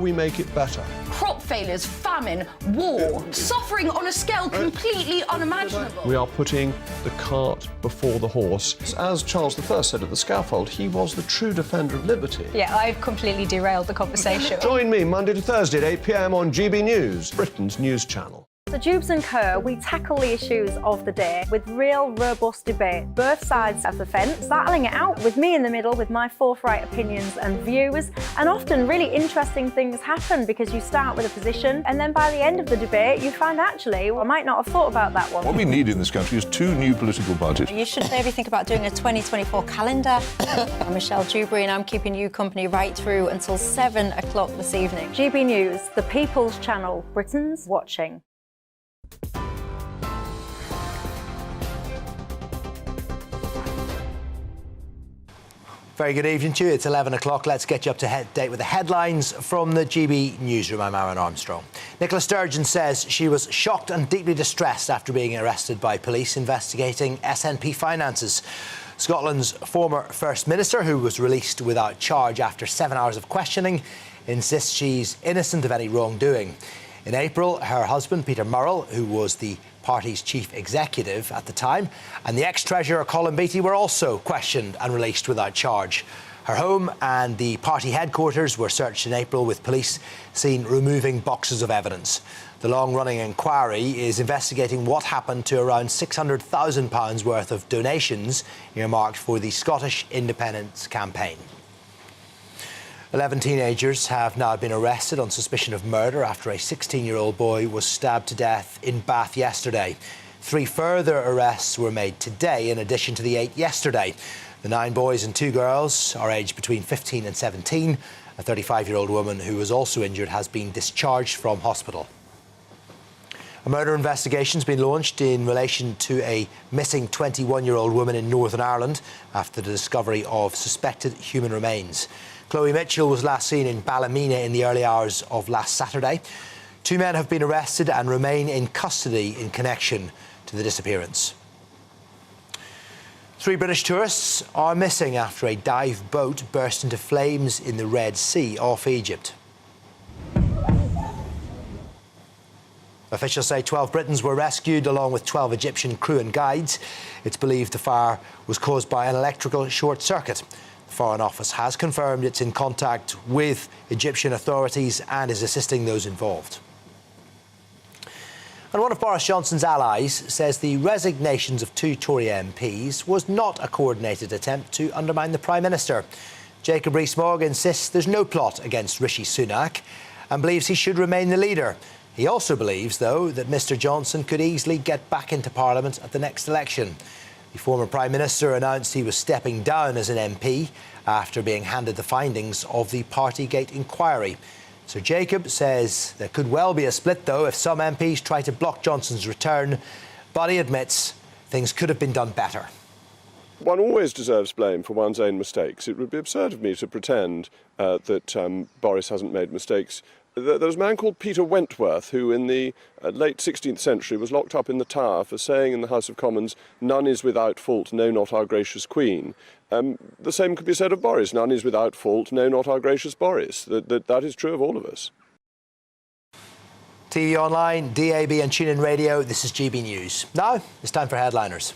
We make it better. Crop failures, famine, war, suffering on a scale completely unimaginable. We are putting the cart before the horse. As Charles I said at the scaffold, he was the true defender of liberty. Yeah, I've completely derailed the conversation. Join me Monday to Thursday at 8 p.m. on GB News, Britain's news channel. So Jubes and Kerr, we tackle the issues of the day with real, robust debate, both sides of the fence, battling it out with me in the middle with my forthright opinions and views. And often really interesting things happen because you start with a position and then by the end of the debate you find actually, well, I might not have thought about that one. What we need in this country is 2 new political parties. You should maybe think about doing a 2024 calendar. I'm Michelle Dewberry and I'm keeping you company right through until 7 o'clock this evening. GB News, the People's Channel, Britain's watching. Very good evening to you. It's 11 o'clock. Let's get you up to date with the headlines from the GB Newsroom. I'm Aaron Armstrong. Nicola Sturgeon says she was shocked and deeply distressed after being arrested by police investigating SNP finances. Scotland's former First Minister, who was released without charge after 7 hours of questioning, insists she's innocent of any wrongdoing. In April, her husband, Peter Murrell, who was the party's chief executive at the time, and the ex-treasurer Colin Beattie were also questioned and released without charge. Her home and the party headquarters were searched in April, with police seen removing boxes of evidence. The long-running inquiry is investigating what happened to around £600,000 worth of donations earmarked for the Scottish Independence Campaign. 11 teenagers have now been arrested on suspicion of murder after a 16-year-old boy was stabbed to death in Bath yesterday. 3 further arrests were made today in addition to the 8 yesterday. The 9 boys and 2 girls are aged between 15 and 17. A 35-year-old woman who was also injured has been discharged from hospital. A murder investigation has been launched in relation to a missing 21-year-old woman in Northern Ireland after the discovery of suspected human remains. Chloe Mitchell was last seen in Ballymena in the early hours of last Saturday. 2 men have been arrested and remain in custody in connection to the disappearance. 3 British tourists are missing after a dive boat burst into flames in the Red Sea off Egypt. Officials say 12 Britons were rescued along with 12 Egyptian crew and guides. It's believed the fire was caused by an electrical short circuit. The Foreign Office has confirmed it's in contact with Egyptian authorities and is assisting those involved. And one of Boris Johnson's allies says the resignations of 2 Tory MPs was not a coordinated attempt to undermine the Prime Minister. Jacob Rees-Mogg insists there's no plot against Rishi Sunak and believes he should remain the leader. He also believes, though, that Mr Johnson could easily get back into Parliament at the next election. The former Prime Minister announced he was stepping down as an MP after being handed the findings of the Partygate inquiry. Sir Jacob says there could well be a split, though, if some MPs try to block Johnson's return, but he admits things could have been done better. One always deserves blame for one's own mistakes. It would be absurd of me to pretend that Boris hasn't made mistakes. There was a man called Peter Wentworth who in the late 16th century was locked up in the Tower for saying in the House of Commons, "None is without fault, no, not our gracious Queen." The same could be said of Boris. None is without fault, no, not our gracious Boris. That is true of all of us. TV online, DAB and TuneIn Radio, this is GB News. Now, it's time for Headliners.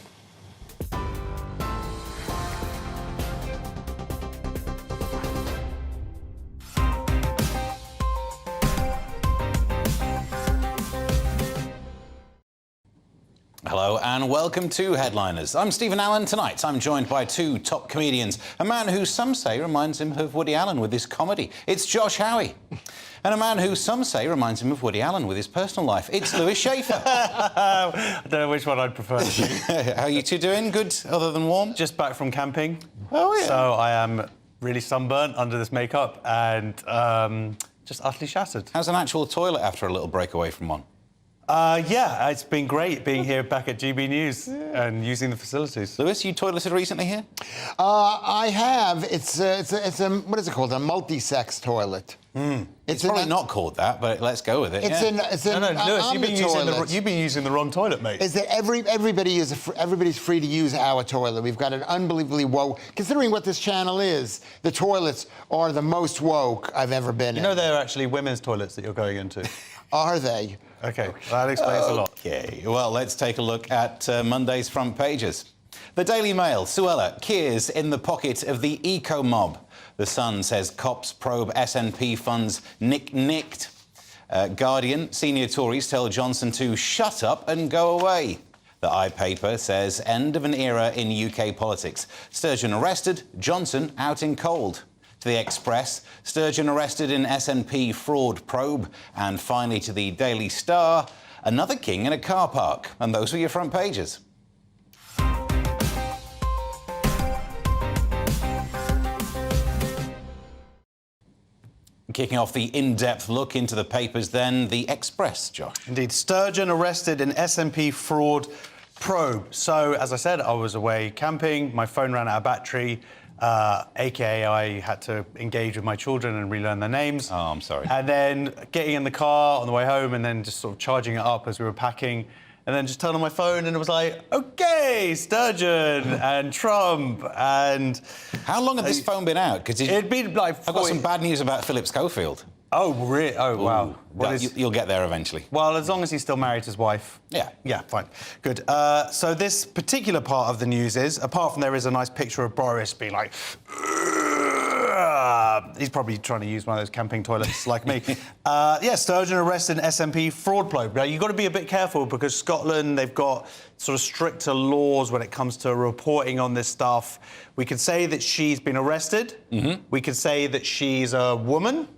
Hello and welcome to Headliners. I'm Stephen Allen. Tonight I'm joined by 2 top comedians, a man who some say reminds him of Woody Allen with his comedy. It's Josh Howie. And a man who some say reminds him of Woody Allen with his personal life. It's Lewis Schaefer. I don't know which one I'd prefer. How are you 2 doing? Good, other than warm? Just back from camping. Oh, yeah. So I am really sunburnt under this makeup and just utterly shattered. How's an actual toilet after a little break away from one? Yeah, it's been great being here back at GB News and using the facilities. Lewis, you toileted recently here? I have. It's a what is it called? A multi-sex toilet. It's probably not called that, but let's go with it. It's in. Lewis, on the toilet. you've been using the wrong toilet, mate. Is that everybody's free to use our toilet. We've got an unbelievably woke. Considering what this channel is, the toilets are the most woke I've ever been in. You know they're actually women's toilets that you're going into. Are they? Okay, that explains a lot. Okay, well, let's take a look at Monday's front pages. The Daily Mail, Suella, Kears in the pocket of the eco-mob. The Sun says cops probe SNP funds nicked. Guardian, senior Tories tell Johnson to shut up and go away. The iPaper says end of an era in UK politics. Sturgeon arrested, Johnson out in cold. To the Express, Sturgeon arrested in SNP fraud probe. And finally to the Daily Star, another king in a car park. And those were your front pages. Kicking off the in-depth look into the papers then, the Express, Josh. Indeed, Sturgeon arrested in SNP fraud probe. So, as I said, I was away camping, my phone ran out of battery, aka I had to engage with my children and relearn their names. Oh, I'm sorry. And then getting in the car on the way home and then just sort of charging it up as we were packing. And then just turned on my phone and it was like, OK, Sturgeon and Trump and... How long had this phone been out? Because it'd been like 40... I've got some bad news about Philip Schofield. Oh, really? Oh, wow. Well, you'll get there eventually. Well, as long as he's still married to his wife. Yeah. Yeah, fine. Good. So this particular part of the news is, apart from there is a nice picture of Boris being like... he's probably trying to use one of those camping toilets like me. Yeah, Sturgeon arrested in SNP fraud probe. Now, you've got to be a bit careful because Scotland, they've got sort of stricter laws when it comes to reporting on this stuff. We could say that she's been arrested. Mm-hmm. We could say that she's a woman.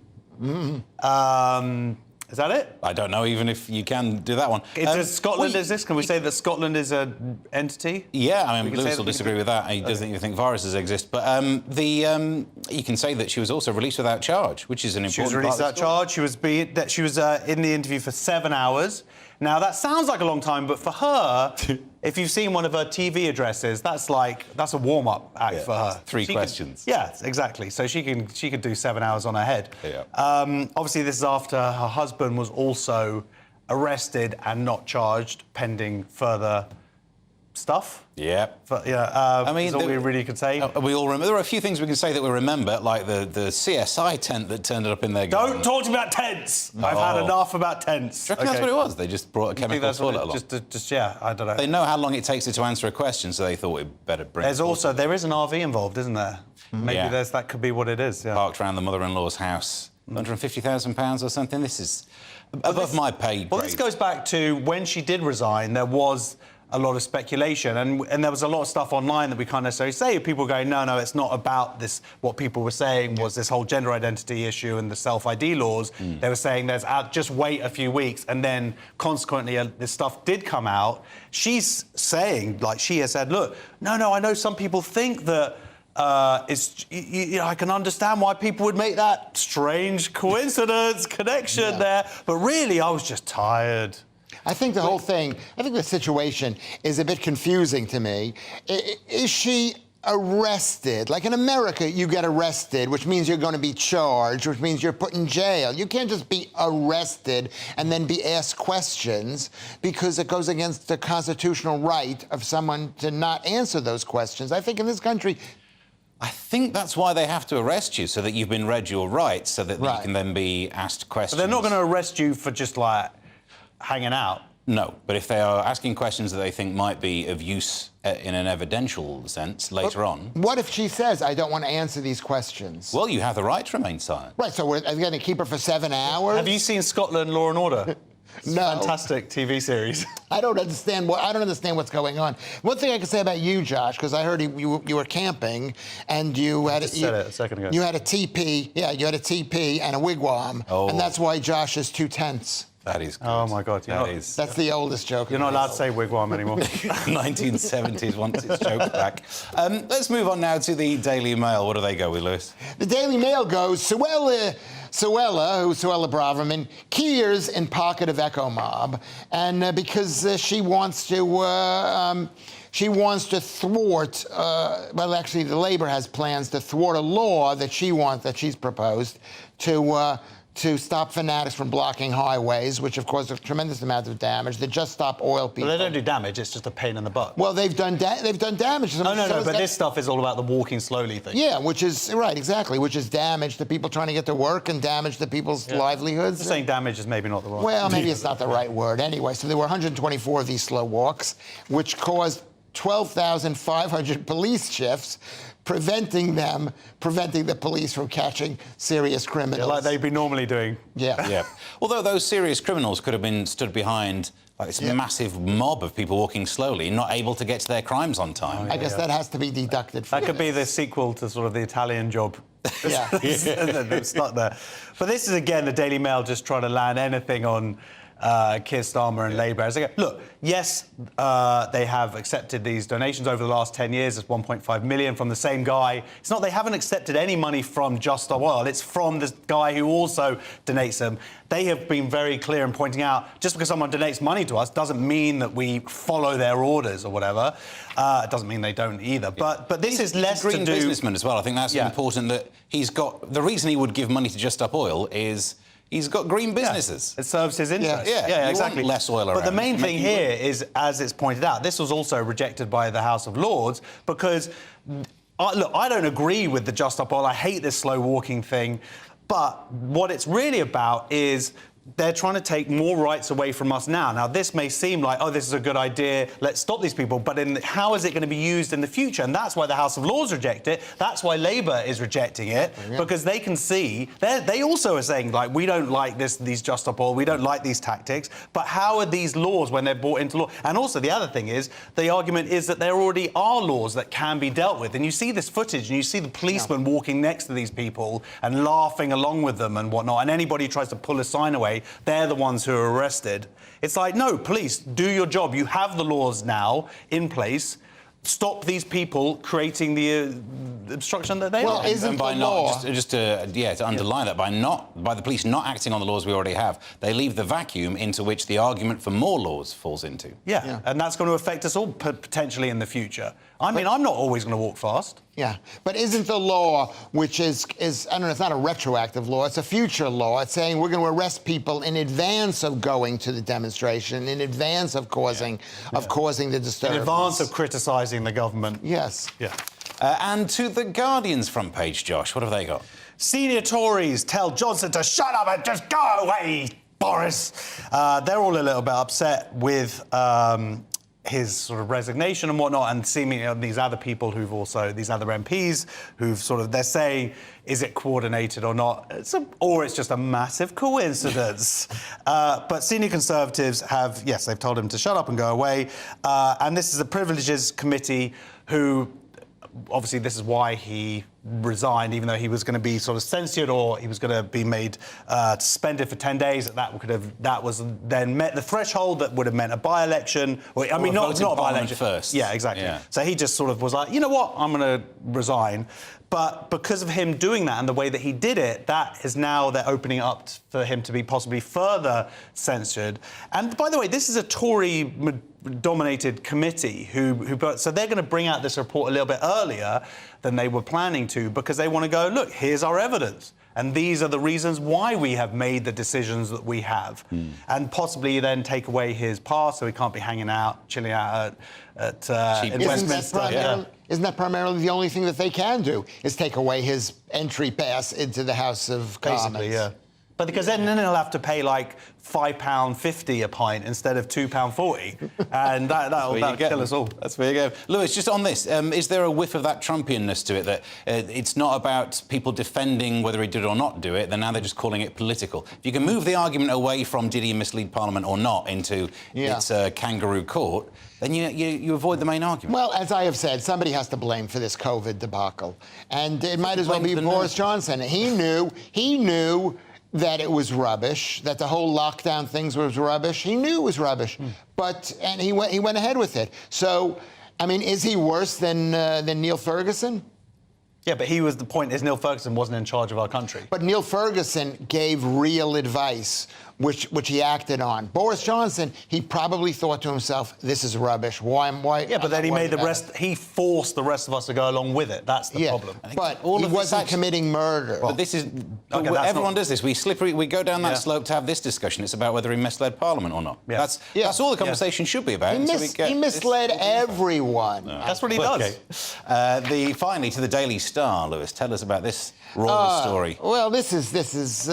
Mm-hmm. Is that it? I don't know, even if you can do that one. Does Scotland exist? Can we say that Scotland is an entity? Yeah, I mean, Lewis will disagree with that. He doesn't even think viruses exist. But you can say that she was also released without charge, which is an important part. She was released without charge. She was in the interview for 7 hours. Now, that sounds like a long time, but for her, if you've seen one of her TV addresses, that's a warm-up act for her. Three questions. Yeah, exactly. So she could do 7 hours on her head. Yeah. Obviously, this is after her husband was also arrested and not charged, pending further stuff. Yeah. I mean, that's all we really could say. We all remember. There are a few things we can say that we remember, like the CSI tent that turned up in their garden. Don't talk to me about tents. I've had enough about tents. Do you reckon that's what it was? They just brought a chemical toilet along? Yeah, I don't know. They know how long it takes her to answer a question, so they thought we'd better bring there is an RV involved, isn't there? Maybe that could be what it is. Yeah. Parked around the mother-in-law's house. £150,000 or something. This is above my pay grade. Well, this goes back to when she did resign, there was a lot of speculation and there was a lot of stuff online that we can't necessarily say. People going, no, it's not about this. What people were saying was this whole gender identity issue and the self-ID laws. They were saying just wait a few weeks, and then consequently this stuff did come out. She's saying, like she has said, look, no, I know some people think that I can understand why people would make that strange coincidence connection there, but really I was just tired. I think the situation is a bit confusing to me. Is she arrested? Like in America, you get arrested, which means you're going to be charged, which means you're put in jail. You can't just be arrested and then be asked questions because it goes against the constitutional right of someone to not answer those questions. I think in this country... I think that's why they have to arrest you, so that you've been read your rights, so that you can then be asked questions. But they're not going to arrest you for just, hanging out. No, but if they are asking questions that they think might be of use in an evidential sense later on... What if she says, I don't want to answer these questions? Well, you have the right to remain silent. Right, so are we going to keep her for 7 hours? Have you seen Scotland Law and Order? No. Fantastic TV series. I don't understand what's going on. One thing I can say about you, Josh, because I heard you were camping and you had said it a second ago. You had a teepee. Yeah, you had a teepee and a wigwam, and that's why Josh has 2 tents. That is good. Oh my God! That's the oldest joke. You're not allowed to say wigwam anymore. 1970s wants its joke back. Let's move on now to the Daily Mail. What do they go with, Lewis? The Daily Mail goes, Suella, who's Suella Braverman, Kears in pocket of Echo Mob, and because she wants to She wants to thwart, well, actually, the Labour has plans to thwart a law that she's proposed to stop fanatics from blocking highways, which, of course, a tremendous amount of damage. The Just Stop Oil people. But they don't do damage, it's just a pain in the butt. Well, they've done damage. No, but this stuff is all about the walking slowly thing. Yeah, which is, right, exactly, which is damage to people trying to get to work and damage to people's livelihoods. Just saying damage is maybe not the right word. Well, maybe it's not the right word. Anyway, so there were 124 of these slow walks, which caused 12,500 police shifts, preventing the police from catching serious criminals. Yeah, like they'd be normally doing. Yeah. Yeah. Although those serious criminals could have been stood behind like this massive mob of people walking slowly, not able to get to their crimes on time. I guess that has to be deducted. That could be the sequel to sort of the Italian Job. Yeah. It's not there. But this is, again, the Daily Mail just trying to land anything on Keir Starmer and Labour. As they go, look, yes, they have accepted these donations over the last 10 years. It's 1.5 million from the same guy. It's not they haven't accepted any money from Just Stop Oil. It's from this guy who also donates them. They have been very clear in pointing out, just because someone donates money to us doesn't mean that we follow their orders or whatever. It doesn't mean they don't either. But this is less to do... He's a green businessman as well. I think that's important that he's got... The reason he would give money to Just Stop Oil is... He's got green businesses. It serves his interests. Yeah, exactly. Less oil around. But the main thing here is, as it's pointed out, this was also rejected by the House of Lords because, look, I don't agree with the Just Stop Oil. I hate this slow walking thing. But what it's really about is they're trying to take more rights away from us now. Now, this may seem like, oh, this is a good idea, let's stop these people, but how is it going to be used in the future? And that's why the House of Lords reject it. That's why Labour is rejecting it, because they can see, they also are saying, like, we don't like these Just Stop Oil, we don't like these tactics, but how are these laws when they're brought into law? And also, the other thing is, the argument is that there already are laws that can be dealt with. And you see this footage, and you see the policemen walking next to these people and laughing along with them and whatnot, and anybody who tries to pull a sign away, they're the ones who are arrested. It's like, no, police, do your job. You have the laws now in place. Stop these people creating the obstruction that they are. Isn't by the not law... to underline that, by the police not acting on the laws we already have, they leave the vacuum into which the argument for more laws falls into. Yeah. And that's going to affect us all potentially in the future. I mean, I'm not always going to walk fast. Yeah, but isn't the law, which is I don't know, it's not a retroactive law, it's a future law. It's saying we're going to arrest people in advance of going to the demonstration, in advance of causing the disturbance. In advance of criticising the government. Yes. Yeah. And to the Guardian's front page, Josh, what have they got? Senior Tories tell Johnson to shut up and just go away, Boris. They're all a little bit upset with his sort of resignation and whatnot, and seemingly these other people these other MPs who've they're saying, is it coordinated or not? Or it's just a massive coincidence. But senior Conservatives they've told him to shut up and go away. And this is a Privileges Committee who, obviously this is why he resigned, even though he was going to be sort of censured or he was going to be made suspended for 10 days. That was then met the threshold that would have meant a by-election. Not a by-election first. Yeah, exactly. Yeah. So he just sort of was like, you know what, I'm going to resign. But because of him doing that and the way that he did it, that is now they're opening up for him to be possibly further censured. And by the way, this is a Tory-dominated committee so they're going to bring out this report a little bit earlier than they were planning to, because they want to go, look, here's our evidence. And these are the reasons why we have made the decisions that we have. And possibly then take away his pass so he can't be hanging out, chilling out at Westminster. Isn't that primarily the only thing that they can do, is take away his entry pass into the House of Commons? Basically, yeah. But because then he'll have to pay like £5.50 a pint instead of £2.40, and that'll kill us all. That's where you go. Lewis, just on this, is there a whiff of that Trumpianness to it, that it's not about people defending whether he did or not do it, then now they're just calling it political? If you can move the argument away from did he mislead Parliament or not into its kangaroo court, then you avoid the main argument. Well, as I have said, somebody has to blame for this COVID debacle, and it might as well be Boris Johnson. He knew that it was rubbish, that the whole lockdown things was rubbish. He knew it was rubbish, and he went ahead with it. So, I mean, is he worse than Neil Ferguson? Yeah, but the point is Neil Ferguson wasn't in charge of our country. But Neil Ferguson gave real advice which he acted on. Boris Johnson, he probably thought to himself, this is rubbish. Why? Yeah, but then he forced the rest of us to go along with it. That's the problem. But he wasn't committing murder. But this is... everyone does this. We go down that slope to have this discussion. It's about whether he misled Parliament or not. Yeah. That's all the conversation should be about. He misled everyone. That's what he does. Okay. Finally, to the Daily Star, Lewis, tell us about this royal story. Well, this is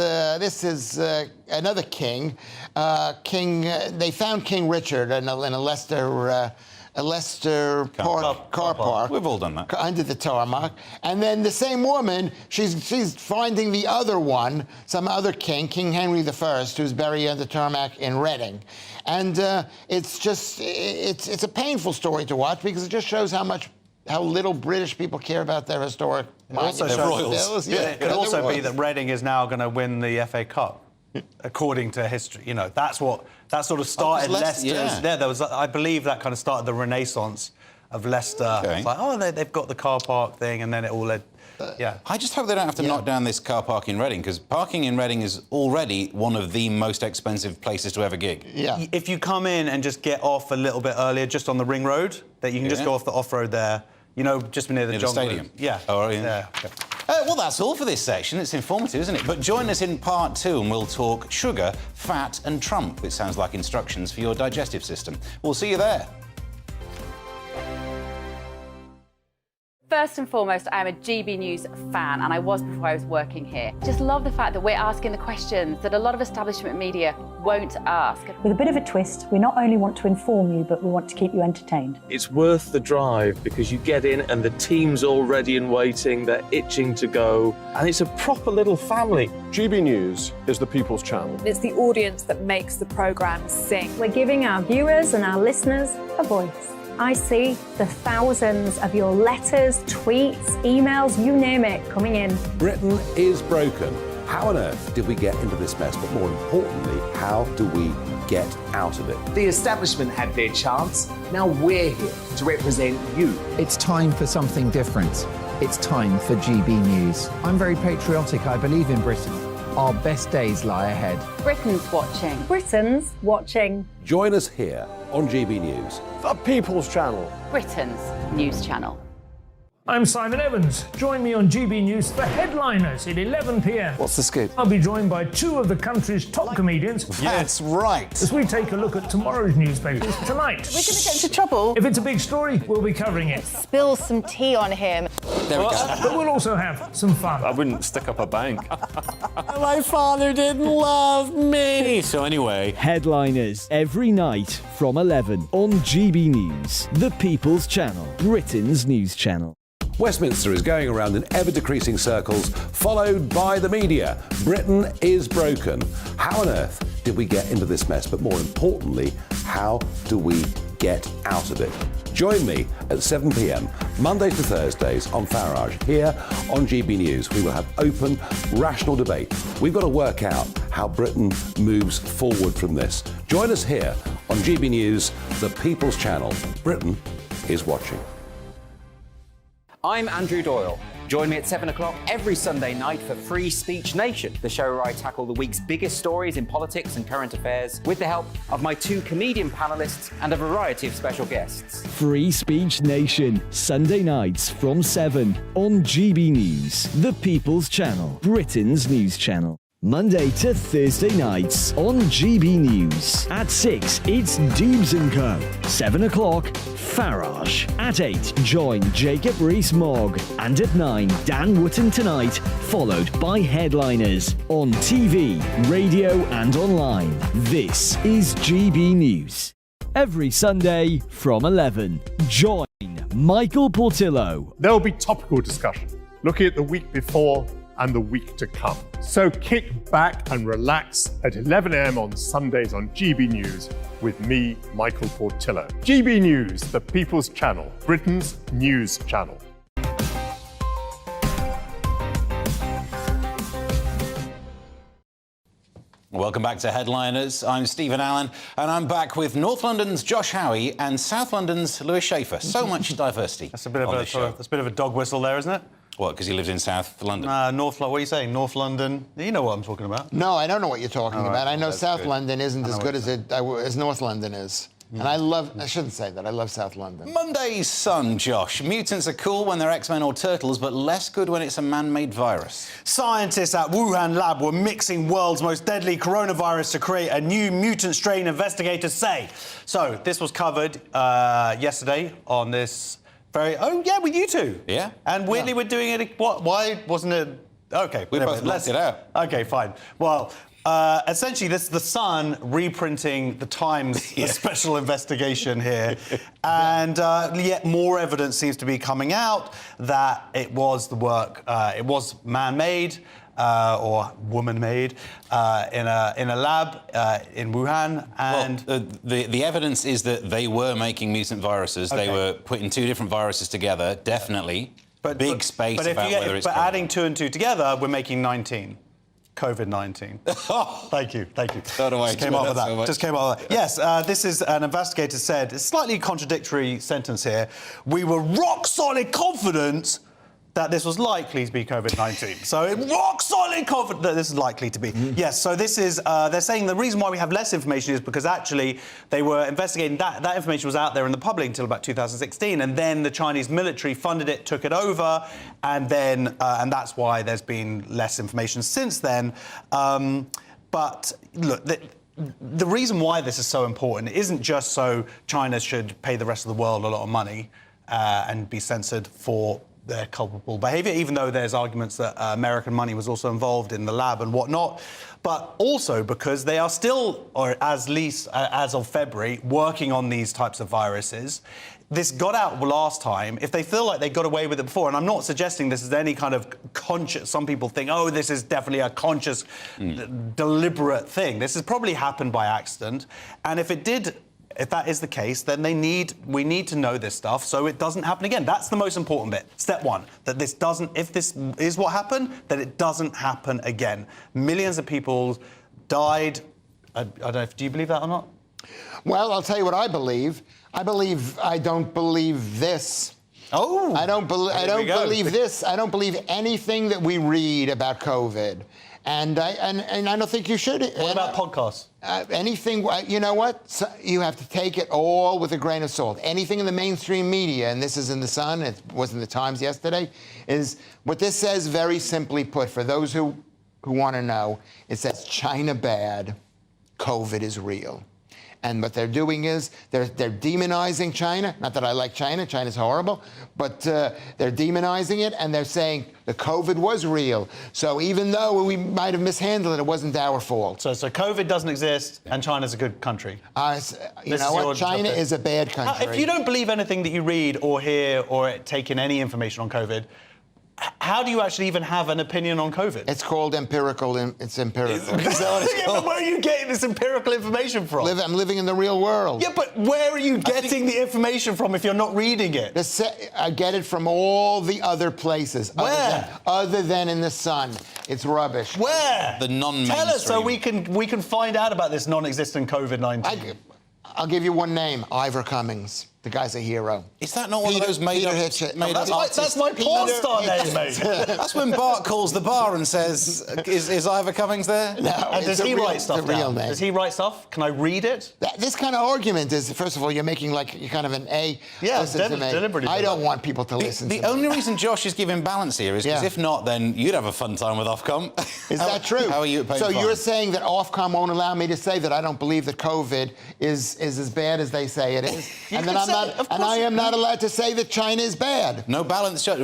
another king. They found King Richard in a Leicester car park. We've all done that. Under the tarmac. And then the same woman, she's finding the other one, some other king, King Henry I, who's buried under the tarmac in Reading. And it's a painful story to watch because it just shows how little British people care about their historic royals. It could also be that Reading is now going to win the FA Cup, according to history. You know, that sort of started Leicester's. There was, I believe, that kind of started the renaissance of Leicester. Okay. It's like, they've got the car park thing, and then it all led. I just hope they don't have to knock down this car park in Reading, because parking in Reading is already one of the most expensive places to ever gig. Yeah. If you come in and just get off a little bit earlier, just on the ring road, that you can just go off the off-road there. You know, just near the stadium. Yeah. Oh, yeah. Okay. Well, that's all for this section. It's informative, isn't it? But join us in part 2 and we'll talk sugar, fat and Trump, which sounds like instructions for your digestive system. We'll see you there. First and foremost, I'm a GB News fan, and I was before I was working here. Just love the fact that we're asking the questions that a lot of establishment media won't ask. With a bit of a twist, we not only want to inform you, but we want to keep you entertained. It's worth the drive because you get in and the team's all ready and waiting, they're itching to go, and it's a proper little family. GB News is the People's Channel. It's the audience that makes the programme sing. We're giving our viewers and our listeners a voice. I see the thousands of your letters, tweets, emails, you name it, coming in. Britain is broken. How on earth did we get into this mess? But more importantly, how do we get out of it? The establishment had their chance. Now we're here to represent you. It's time for something different. It's time for GB News. I'm very patriotic. I believe in Britain. Our best days lie ahead. Britain's watching. Britain's watching. Join us here on GB News. The People's Channel. Britain's news channel. I'm Simon Evans. Join me on GB News for Headliners at 11 p.m. What's the scoop? I'll be joined by 2 of the country's top comedians. That's right. As we take a look at tomorrow's newspapers tonight. We're going to get into trouble. If it's a big story, we'll be covering it. Spill some tea on him. There we go. But we'll also have some fun. I wouldn't stick up a bank. My father didn't love me. So anyway... Headliners every night from 11 on GB News, the People's Channel, Britain's news channel. Westminster is going around in ever-decreasing circles, followed by the media. Britain is broken. How on earth did we get into this mess? But more importantly, how do we get out of it? Join me at 7 p.m, Mondays to Thursdays on Farage. Here on GB News, we will have open, rational debate. We've got to work out how Britain moves forward from this. Join us here on GB News, the People's Channel. Britain is watching. I'm Andrew Doyle. Join me at 7 o'clock every Sunday night for Free Speech Nation, the show where I tackle the week's biggest stories in politics and current affairs with the help of my 2 comedian panellists and a variety of special guests. Free Speech Nation, Sunday nights from 7 on GB News, the People's Channel, Britain's news channel. Monday to Thursday nights on GB News. At 6, it's Dubes & Co. 7 o'clock, Farage. At 8, join Jacob Rees-Mogg. And at 9, Dan Wootton Tonight, followed by Headliners. On TV, radio and online. This is GB News. Every Sunday from 11, join Michael Portillo. There will be topical discussion, looking at the week before and the week to come. So kick back and relax at 11 a.m. on Sundays on GB News with me, Michael Portillo. GB News, the People's Channel, Britain's news channel. Welcome back to Headliners. I'm Stephen Allen, and I'm back with North London's Josh Howie and South London's Lewis Schaefer. So much diversity. That's a bit of a dog whistle there, isn't it? What, because he lives in South London? North London. What are you saying? North London? You know what I'm talking about. No, I don't know what you're talking All about. right, I know that's South good. London isn't I as know good what as North London is. And I shouldn't say that, I love South London. Monday's Sun, Josh. Mutants are cool when they're X-Men or Turtles, but less good when it's a man-made virus. Scientists at Wuhan lab were mixing world's most deadly coronavirus to create a new mutant strain, investigators say. So, this was covered yesterday on this with you two. Yeah. And weirdly, we're doing it. Why wasn't it? Okay, We both left it out. Okay, fine. Well, essentially, this is the Sun reprinting the Times special investigation here, and yet more evidence seems to be coming out that it was the work. It was man-made. Or woman-made in a lab in Wuhan, and the evidence is that they were making mutant viruses. Okay. They were putting two different viruses together, definitely. But space But about whether it's. But adding 2 and 2 together, we're making 19. COVID-19. Thank you. So do I. Just came up with that. So much. Just came up with that. Yes, this is an investigator said. It's a slightly contradictory sentence here. We were rock solid confident that this was likely to be COVID-19. So rock solid confident that this is likely to be. Yes, so this is, they're saying the reason why we have less information is because actually they were investigating, that information was out there in the public until about 2016, and then the Chinese military funded it, took it over, and then, and that's why there's been less information since then. But look, the reason why this is so important isn't just so China should pay the rest of the world a lot of money and be censored for their culpable behaviour, even though there's arguments that American money was also involved in the lab and whatnot, but also because they are still, or as of February, working on these types of viruses. This got out last time. If they feel like they got away with it before, and I'm not suggesting this is any kind of conscious, some people think, oh, this is definitely a conscious, deliberate thing. This has probably happened by accident, and if that is the case, then we need to know this stuff so it doesn't happen again. That's the most important bit. Step one, that this doesn't, if this is what happened, that it doesn't happen again. Millions of people died. I don't know, do you believe that or not? Well, I'll tell you what I believe. I don't believe this. Oh! I don't believe this. I don't believe anything that we read about COVID. And I don't think you should. What about podcasts? Anything, you know what? So you have to take it all with a grain of salt. Anything in the mainstream media, and this is in the Sun, it was in the Times yesterday, is what this says, very simply put, for those who want to know, it says China bad, COVID is real. And what they're doing is they're demonizing China. Not that I like China. China's horrible. But they're demonizing it, and they're saying the COVID was real. So even though we might have mishandled it, it wasn't our fault. So COVID doesn't exist, and China's a good country. You know what? China is a bad country. If you don't believe anything that you read or hear or take in any information on COVID, how do you actually even have an opinion on COVID? It's called empirical. It's empirical. But where are you getting this empirical information from? I'm living in the real world. Yeah, but where are you getting the information from if you're not reading it? I get it from all the other places. Where? Other than in the Sun. It's rubbish. Where? The non-mainstream. Tell us so we can find out about this non-existent COVID-19. I'll give you one name, Ivor Cummings. The guy's a hero. Is that not one of those made-up That's my porn star name, mate. That's when Bart calls the bar and says, is Ivor Cummings there? No, and does he write stuff real down? name. Does he write stuff? Can I read it? This kind of argument is, first of all, you're making like kind of an A. Yeah, deliberately. I don't want people to listen to The only reason Josh is giving balance here is because if not, then you'd have a fun time with Ofcom. Is that true? How are you paying So fine? you're saying that Ofcom won't allow me to say that I don't believe that COVID is as bad as they say it is, and then I am not allowed to say that China is bad. No balance. No,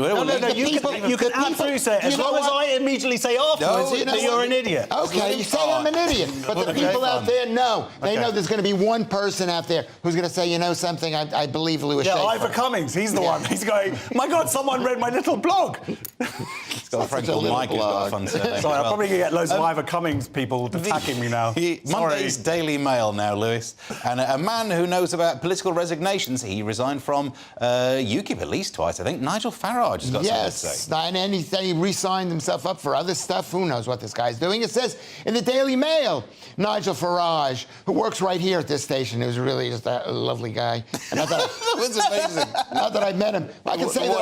you can absolutely say it. As long as I immediately say afterwards that you're an idiot. Okay, you say I'm an idiot. But the people out there know. They know there's going to be one person out there who's going to say, you know something, I believe Louis Schaefer. Ivor Cummings, he's the one. He's going, my God, someone read my little blog. He's got a friend called Mike who's got a fun surname. Sorry, I'm probably going to get loads of Ivor Cummings people attacking me now. Monday's Daily Mail now, Lewis. And a man who knows about political resignation happens, he resigned from UKIP at least twice, I think. Nigel Farage has got something to say. And then he re-signed himself up for other stuff. Who knows what this guy's doing? It says in the Daily Mail, Nigel Farage, who works right here at this station, who's really just a lovely guy. And not that that was amazing. Not that I met him. I can say that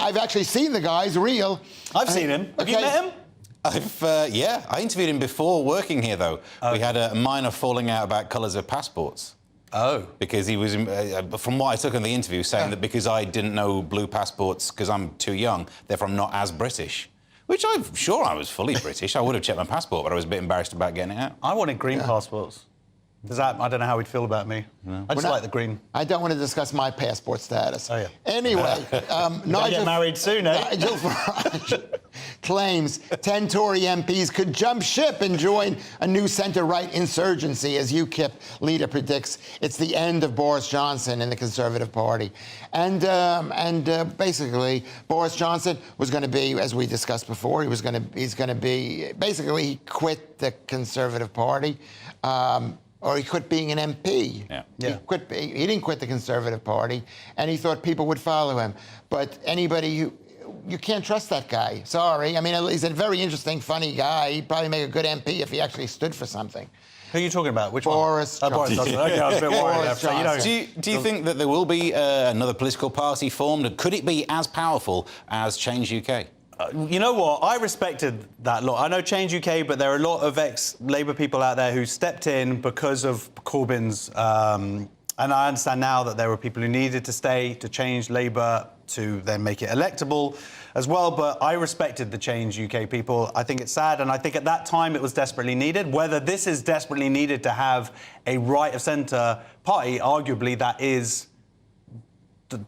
I've actually seen the guy. He's real. I've seen him. Have you met him? Yeah, I interviewed him before working here, though. We had a minor falling out about colours of passports. Oh. Because he was, from what I took in the interview, saying that because I didn't know blue passports because I'm too young, therefore I'm not as British. Which I'm sure I was fully British. I would have checked my passport, but I was a bit embarrassed about getting it out. I wanted green passports. I don't know how he'd feel about me. No. I just like the green. I don't want to discuss my passport status. Oh, yeah. Anyway, Nigel get married soon, eh? Nigel Farage claims 10 Tory MPs could jump ship and join a new centre-right insurgency, as UKIP leader predicts it's the end of Boris Johnson and the Conservative Party. And basically, Boris Johnson was going to be, as we discussed before, he's going to be, basically, he quit the Conservative Party. Or he quit being an MP. He didn't quit the Conservative Party, and he thought people would follow him. But anybody who... You can't trust that guy. Sorry. I mean, he's a very interesting, funny guy. He'd probably make a good MP if he actually stood for something. Who are you talking about? Which Boris one? Boris Johnson. Okay, I was a bit worried. Do you think that there will be another political party formed? Could it be as powerful as Change UK? You know what? I respected that lot. I know Change UK, but there are a lot of ex-Labour people out there who stepped in because of Corbyn's... and I understand now that there were people who needed to stay to change Labour to then make it electable as well. But I respected the Change UK people. I think it's sad, and I think at that time it was desperately needed. Whether this is desperately needed to have a right-of-centre party, arguably that is... the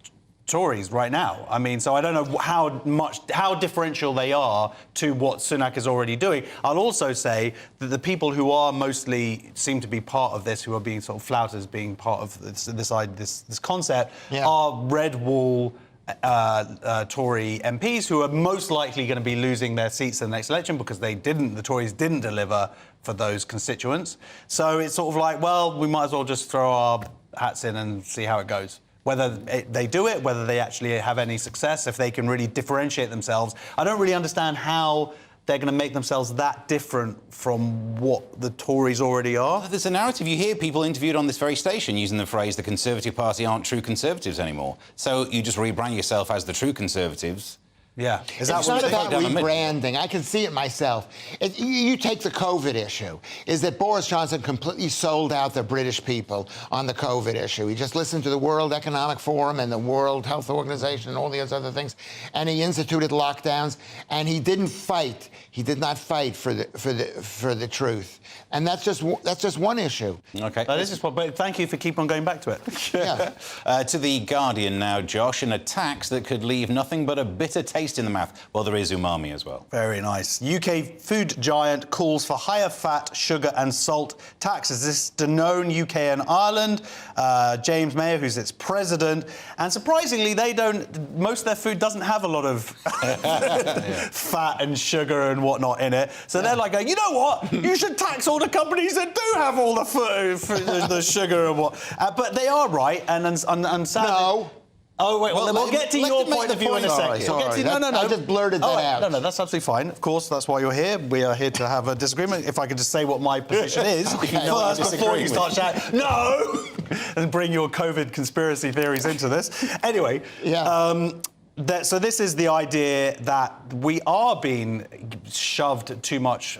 Tories right now. I mean, so I don't know how differential they are to what Sunak is already doing. I'll also say that the people who are mostly seem to be part of this, who are being sort of flouted as being part of this concept, are red wall Tory MPs who are most likely going to be losing their seats in the next election because the Tories didn't deliver for those constituents. So it's sort of like, well, we might as well just throw our hats in and see how it goes. Whether they do it, whether they actually have any success, if they can really differentiate themselves. I don't really understand how they're going to make themselves that different from what the Tories already are. There's a narrative. You hear people interviewed on this very station using the phrase the Conservative Party aren't true Conservatives anymore. So you just rebrand yourself as the true Conservatives. Yeah. It's not about rebranding. I can see it myself. You take the COVID issue, is that Boris Johnson completely sold out the British people on the COVID issue. He just listened to the World Economic Forum and the World Health Organization and all these other things, and he instituted lockdowns, and he didn't fight. He did not fight for the truth. And that's just one issue. OK. This is but thank you for keep on going back to it. Yeah. To The Guardian now, Josh, and a tax that could leave nothing but a bitter taste in the mouth. Well, there is umami as well. Very nice. UK food giant calls for higher fat, sugar and salt taxes. This is Danone, UK and Ireland. James Mayer, who's its president. And surprisingly, most of their food doesn't have a lot of fat and sugar and whatnot in it. So they're like, you know what? You should tax all the companies that do have all the the sugar and what. But they are right, and sadly... No. Oh, wait, well, we'll get to your point of view in a second. No. I just blurted that out. No, that's absolutely fine. Of course, that's why you're here. We are here to have a disagreement. If I could just say what my position is first before you start shouting, no! And bring your COVID conspiracy theories into this. Anyway, so this is the idea that we are being shoved too much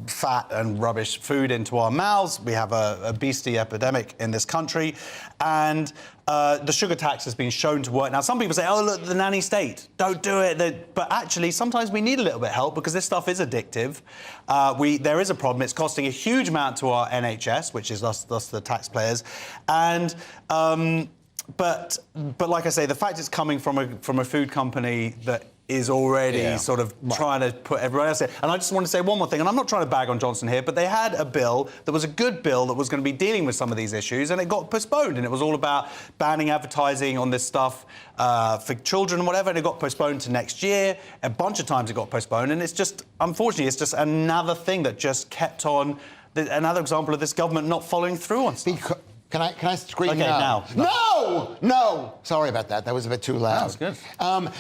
fat and rubbish food into our mouths. We have a obesity epidemic in this country, and the sugar tax has been shown to work. Now, some people say, oh, look, the nanny state, don't do it. But actually, sometimes we need a little bit of help because this stuff is addictive. There is a problem. It's costing a huge amount to our NHS, which is us the taxpayers. And but like I say, the fact it's coming from a food company that is already sort of trying to put everyone else in. And I just want to say one more thing, and I'm not trying to bag on Johnson here, but they had a bill that was a good bill that was going to be dealing with some of these issues, and it got postponed, and it was all about banning advertising on this stuff for children and whatever, and it got postponed to next year. A bunch of times it got postponed, and it's just, unfortunately, it's just another thing that just kept on, another example of this government not following through on stuff. Can I scream Okay, no? now. No! Sorry about that. That was a bit too loud. That was good.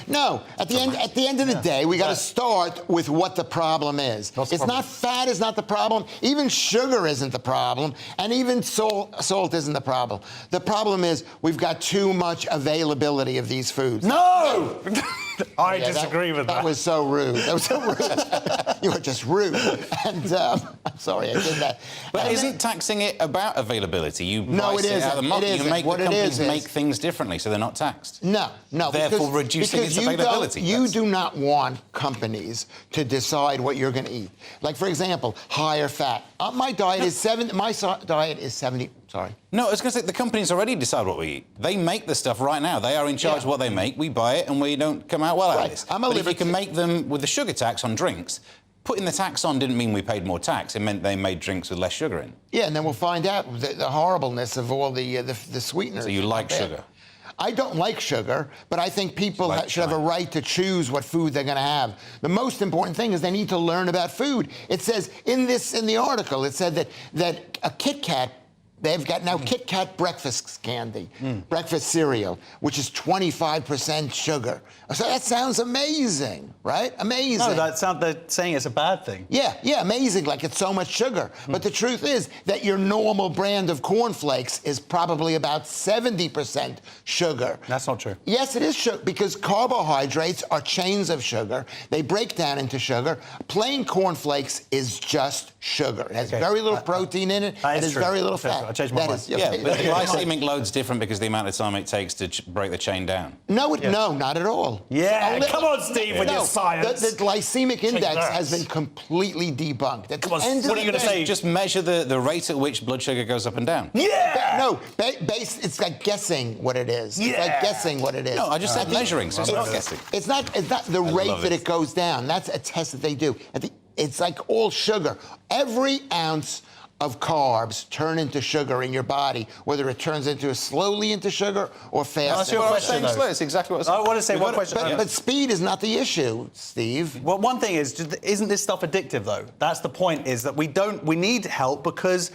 No. At the end of the day, we got to start with what the problem is. Not fat is not the problem. Even sugar isn't the problem, and even salt isn't the problem. The problem is we've got too much availability of these foods. No! I disagree with that. That was so rude. That was so rude. You were just rude. And I'm sorry I did that. But isn't taxing it about availability? No, it isn't. Out of the market. It isn't. You make What the it companies is make things differently, so they're not taxed. No. Therefore, reducing its availability. You do not want companies to decide what you're going to eat. Like, for example, higher fat. My diet is 70. Sorry. No, I was going to say the companies already decide what we eat. They make the stuff right now. They are in charge of what they make. We buy it, and we don't come out well out of this. But if you can make them with the sugar tax on drinks. Putting the tax on didn't mean we paid more tax. It meant they made drinks with less sugar in. Yeah, and then we'll find out the horribleness of all the sweeteners. So you like sugar? I don't like sugar, but I think people should have a right to choose what food they're going to have. The most important thing is they need to learn about food. It says in the article, it said that a Kit Kat. They've got now Kit Kat breakfast candy, breakfast cereal, which is 25% sugar. So that sounds amazing, right? Amazing. No, they're saying it's a bad thing. Yeah, amazing, like it's so much sugar. But the truth is that your normal brand of cornflakes is probably about 70% sugar. That's not true. Yes, it is sugar, because carbohydrates are chains of sugar. They break down into sugar. Plain cornflakes is just sugar. It has very little protein in it. It has very little fat. I changed my mind. Yeah, but the glycemic load's different because the amount of time it takes to break the chain down. No, not at all. Yeah, come on, Steve, with your science. The glycemic index has been completely debunked. Come on, what are you going to say? Just measure the rate at which blood sugar goes up and down. No, it's like guessing what it is. Yeah. It's like guessing what it is. No, I just said measuring, so it's not guessing. It's not the rate that it goes down. That's a test that they do. It's like all sugar. Every ounce of carbs turn into sugar in your body, whether it turns slowly into sugar or fast. That's your question, though. It's exactly what I want to say one question. But speed is not the issue, Steve. Well, one thing is, isn't this stuff addictive, though? That's the point, is that we need help because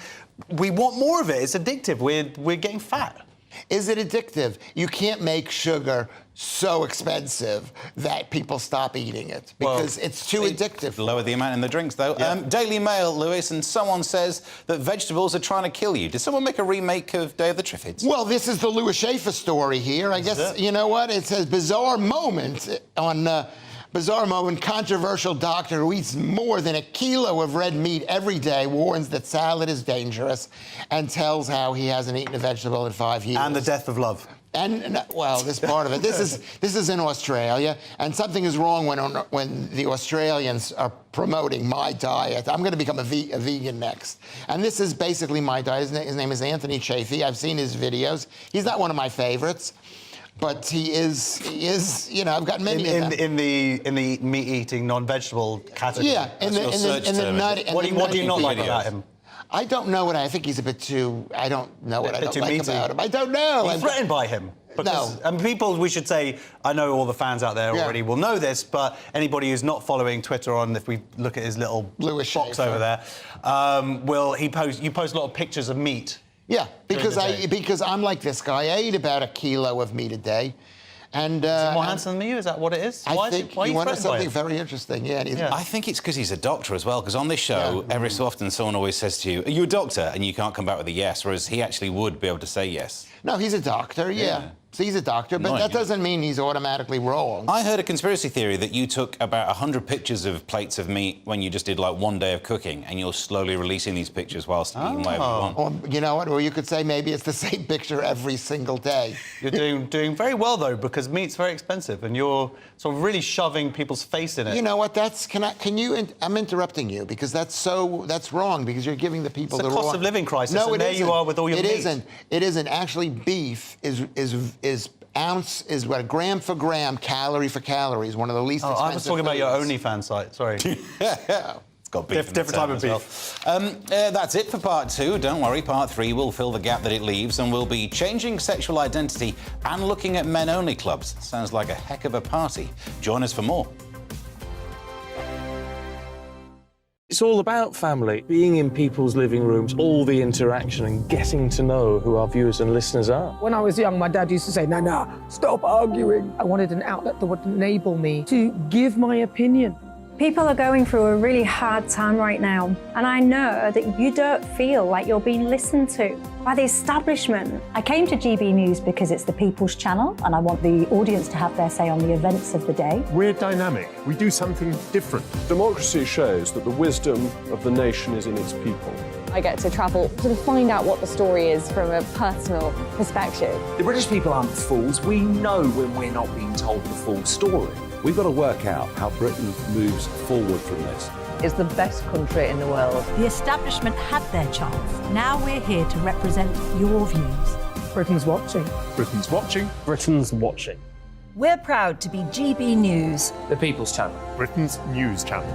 we want more of it. It's addictive. We're getting fat. Is it addictive? You can't make sugar so expensive that people stop eating it because it's too addictive. Lower the amount in the drinks, though. Yeah. Daily Mail, Lewis, and someone says that vegetables are trying to kill you. Did someone make a remake of Day of the Triffids? Well, this is the Louis Schaefer story here. I guess, you know what? It says bizarre moment on... Bizarre moment, controversial doctor who eats more than a kilo of red meat every day warns that salad is dangerous and tells how he hasn't eaten a vegetable in 5 years. And the death of love. And, well, this part of it. This is in Australia, and something is wrong when the Australians are promoting my diet. I'm going to become a vegan next. And this is basically my diet. His name is Anthony Chafee. I've seen his videos. He's not one of my favorites. But he is, you know, I've got many of them. In the meat-eating, non-vegetable category. Yeah, in the nutty. What do you not like about him? I don't know what I think he's a bit too. I don't know what I don't like about him. I don't know. You're threatened by him. Because, and people, we should say, I know all the fans out there already will know this, but anybody who's not following Twitter if we look at his little box over there, you post a lot of pictures of meat. Yeah, because I'm like this guy. I eat about a kilo of meat a day. And, is he more handsome than you? Is that what it is? I think you want something very interesting. I think it's because he's a doctor as well, because on this show, every so often someone always says to you, are you a doctor? And you can't come back with a yes, whereas he actually would be able to say yes. No, he's a doctor, So he's a doctor, but that doesn't mean he's automatically wrong. I heard a conspiracy theory that you took about 100 pictures of plates of meat when you just did like 1 day of cooking, and you're slowly releasing these pictures whilst eating whatever you want. Or, you know what? Or you could say maybe it's the same picture every single day. You're doing very well, though, because meat's very expensive, and you're sort of really shoving people's face in it. You know what? I'm interrupting you, because that's wrong, because you're giving the people the wrong... It's a cost of living crisis, and there you are with all your meat. It isn't. Actually, beef is what, a gram for gram, calorie for calorie is one of the least expensive I was talking about your OnlyFans site, sorry. It's got beef different type of beef. That's it for part 2. Don't worry, part 3 will fill the gap that it leaves, and we'll be changing sexual identity and looking at men-only clubs. Sounds like a heck of a party. Join us for more. It's all about family, being in people's living rooms, all the interaction and getting to know who our viewers and listeners are. When I was young, my dad used to say, "No, stop arguing." I wanted an outlet that would enable me to give my opinion. People are going through a really hard time right now, and I know that you don't feel like you're being listened to by the establishment. I came to GB News because it's the People's Channel and I want the audience to have their say on the events of the day. We're dynamic. We do something different. Democracy shows that the wisdom of the nation is in its people. I get to travel to find out what the story is from a personal perspective. The British people aren't fools. We know when we're not being told the full story. We've got to work out how Britain moves forward from this. It's the best country in the world. The establishment had their chance. Now we're here to represent your views. Britain's watching. Britain's watching. Britain's watching. We're proud to be GB News. The People's Channel. Britain's news channel.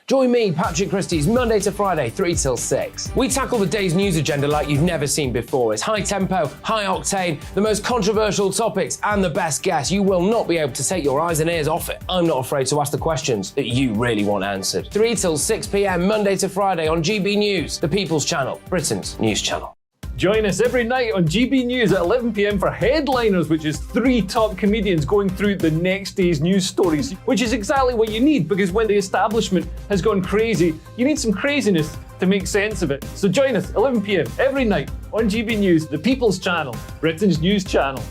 Join me, Patrick Christie's, Monday to Friday, 3 till 6. We tackle the day's news agenda like you've never seen before. It's high tempo, high octane, the most controversial topics, and the best guests. You will not be able to take your eyes and ears off it. I'm not afraid to ask the questions that you really want answered. 3 till 6 p.m, Monday to Friday on GB News, the People's Channel, Britain's news channel. Join us every night on GB News at 11 p.m. for Headliners, which is 3 top comedians going through the next day's news stories, which is exactly what you need, because when the establishment has gone crazy, you need some craziness to make sense of it. So join us 11 p.m. every night on GB News, the People's Channel, Britain's news channel.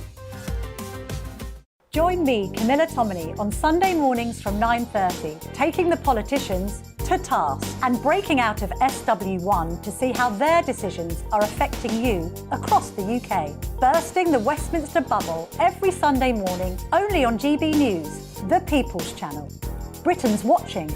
Join me, Camilla Tominey, on Sunday mornings from 9:30, taking the politicians to task and breaking out of SW1 to see how their decisions are affecting you across the UK. Bursting the Westminster bubble every Sunday morning, only on GB News, the People's Channel. Britain's watching.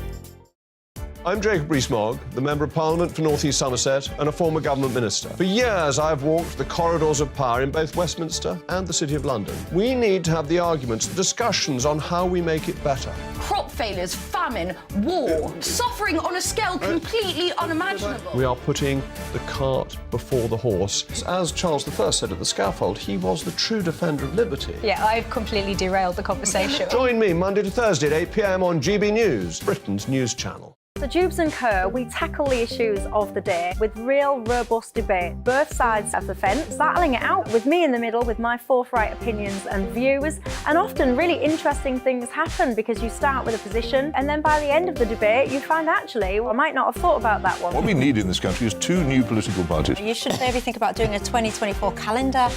I'm Jacob Rees-Mogg, the Member of Parliament for North East Somerset and a former government minister. For years, I've walked the corridors of power in both Westminster and the City of London. We need to have the arguments, the discussions on how we make it better. Crop failures, famine, war, suffering on a scale completely unimaginable. We are putting the cart before the horse. As Charles I said at the scaffold, he was the true defender of liberty. Yeah, I've completely derailed the conversation. Join me Monday to Thursday at 8 p.m. on GB News, Britain's news channel. The Jubes and Co, we tackle the issues of the day with real, robust debate, both sides of the fence, battling it out with me in the middle with my forthright opinions and views, and often really interesting things happen because you start with a position and then by the end of the debate you find actually, well, I might not have thought about that one. What we need in this country is 2 new political budgets. You should maybe think about doing a 2024 calendar.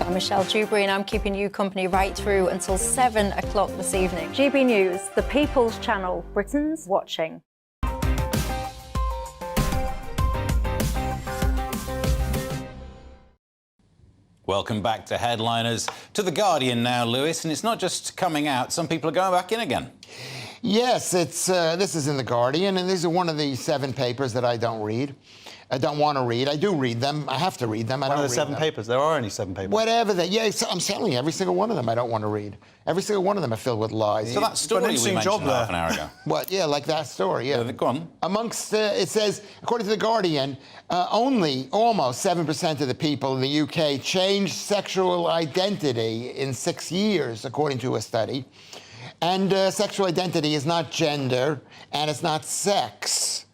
I'm Michelle Dewberry and I'm keeping you company right through until 7 o'clock this evening. GB News, the People's Channel, Britain's watching. Welcome back to Headliners. To The Guardian now, Lewis, and it's not just coming out, some people are going back in again. Yes, this is in The Guardian, and these are one of the 7 papers that I don't read. I don't want to read. I do read them. I have to read them. One of the 7 papers. There are only 7 papers. Whatever they... Yeah, I'm telling you, every single one of them I don't want to read. Every single one of them are filled with lies. So that story we mentioned half an hour ago. What? Yeah, like that story, yeah. Go on. Amongst, it says, according to The Guardian, only almost 7% of the people in the UK changed sexual identity in 6 years, according to a study. And sexual identity is not gender, and it's not sex.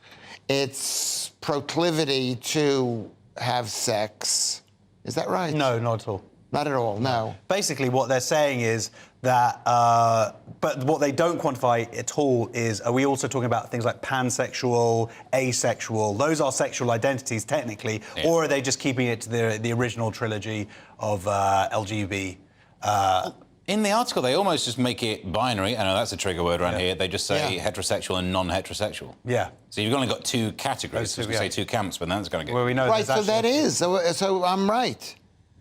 It's proclivity to have sex. Is that right? No, not at all. Not at all, no. Basically, what they're saying is that, but what they don't quantify at all is, are we also talking about things like pansexual, asexual? Those are sexual identities, technically, or are they just keeping it to the original trilogy of LGB? In the article, they almost just make it binary. I know that's a trigger word around here. They just say heterosexual and non-heterosexual. Yeah. So you've only got 2 categories. So you say 2 camps, but that's going to get... Well, we know right, so that is. So I'm right.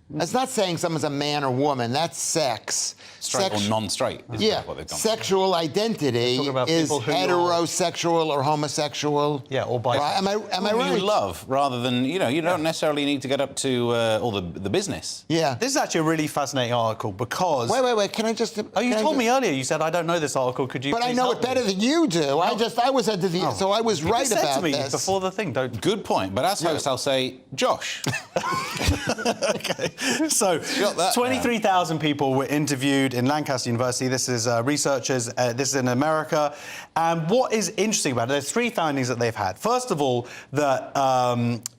That's not saying someone's a man or woman. That's sex. Straight or non-straight. Yeah. What they've gone Sexual identity is heterosexual or homosexual. Yeah, or bisexual. Right? Am I right? You love, rather than, you don't necessarily need to get up to all the business. Yeah. This is actually a really fascinating article because... Wait. Can I just... Oh, you told me earlier. You said, I don't know this article. Could you But I know it better than you do. So I was right about this. Before the thing, don't... Good point. But as host, I'll say, Josh. Okay. So, 23,000 people were interviewed in Lancaster University. This is researchers. This is in America. And what is interesting about it, there's three findings that they've had. First of all, that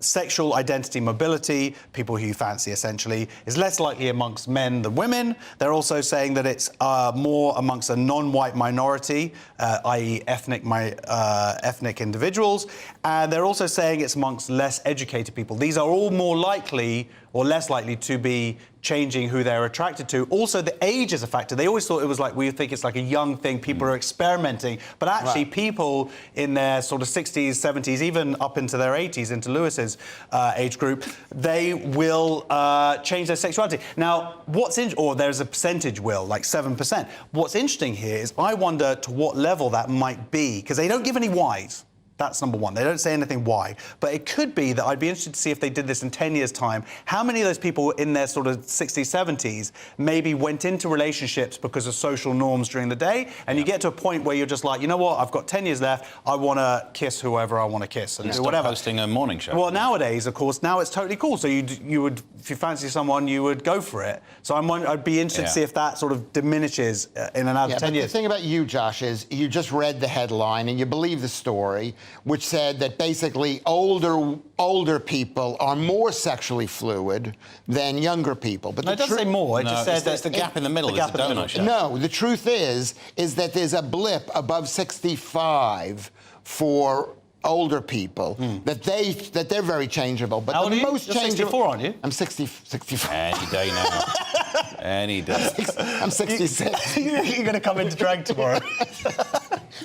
sexual identity mobility, people who you fancy essentially, is less likely amongst men than women. They're also saying that it's more amongst a non-white minority, i.e. ethnic individuals. And they're also saying it's amongst less educated people. These are all more likely or less likely to be changing who they're attracted to. Also, the age is a factor. They always thought it was like, we think it's like a young thing, people are experimenting, but actually people in their sort of 60s, 70s, even up into their 80s, into Lewis's age group, they will change their sexuality. Now, or there's a percentage will, like 7%. What's interesting here is I wonder to what level that might be, because they don't give any whys. That's number one. They don't say anything why. But it could be that I'd be interested to see if they did this in 10 years' time, how many of those people in their sort of 60s, 70s maybe went into relationships because of social norms during the day, and you get to a point where you're just like, you know what, I've got 10 years left, I want to kiss whoever I want to kiss and do whatever. Hosting a morning show. Well, nowadays, of course, now it's totally cool. So you would, if you fancy someone, you would go for it. So I'd be interested to see if that sort of diminishes in another 10 years. The thing about you, Josh, is you just read the headline and you believe the story, which said that basically older people are more sexually fluid than younger people. But no, it doesn't say more. It just says there's the gap in the middle. There's a donut shop. No, the truth is that there's a blip above 65 for older people, that they're very changeable. But How the old are you? most You're changeable. 64, aren't you? I'm 65. Any day now. Any day. I'm 66. You're going to come into drag tomorrow.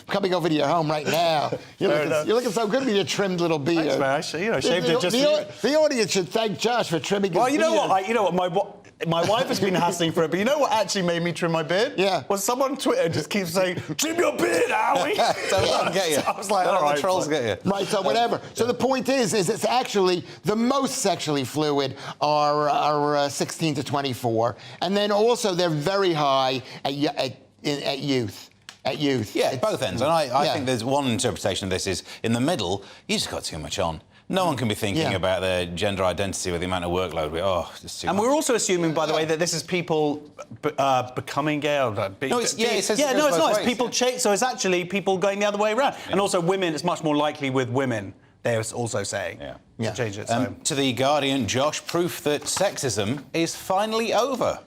Coming over to your home right now. You're looking so good with your trimmed little beard. Thanks, man. I shaved it just for you. The audience should thank Josh for trimming his beard. Well, you know what? My wife has been hassling for it, but you know what actually made me trim my beard? Yeah. Was someone on Twitter just keeps saying, "Trim your beard, Howie." Don't let them get you. So I was like, all right, the trolls get you. Right, so whatever. So the point is it's actually the most sexually fluid are 16 to 24, and then also they're very high at youth. Yeah, both ends. And I think there's one interpretation of this is, in the middle, you just got too much on. No one can be thinking about their gender identity with the amount of workload. Just too much. We're also assuming, by the way, that this is people becoming gay. It says no, it's not. ways, It's people change. So it's actually people going the other way around. Yeah. And also women, it's much more likely with women, they're also saying, to change it. So. To The Guardian, Josh, proof that sexism is finally over.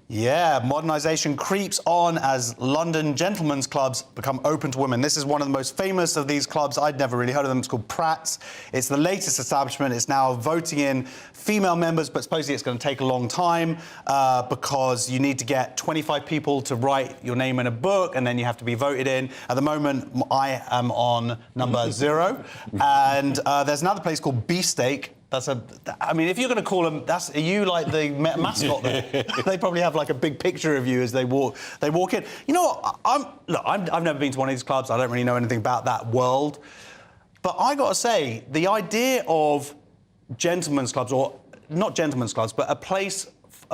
Yeah, modernisation creeps on as London gentlemen's clubs become open to women. This is one of the most famous of these clubs. I'd never really heard of them. It's called Pratt's. It's the latest establishment. It's now voting in female members, but supposedly it's going to take a long time because you need to get 25 people to write your name in a book, and then you have to be voted in. At the moment, I am on number 0. And there's another place called Beefsteak. I mean, if you're going to call them, are you like the mascot there? They probably have like a big picture of you as they walk in. You know what? I've never been to one of these clubs. I don't really know anything about that world. But I got to say, the idea of gentlemen's clubs, or not gentlemen's clubs, but a place,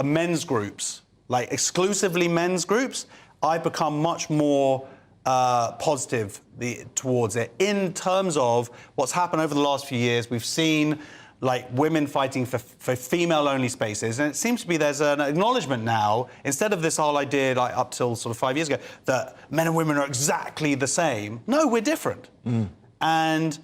men's groups, like exclusively men's groups, I've become much more positive towards it in terms of what's happened over the last few years. We've seen like women fighting for female-only spaces, and it seems to be there's an acknowledgement now, instead of this whole idea like up till sort of 5 years ago, that men and women are exactly the same. No, we're different. And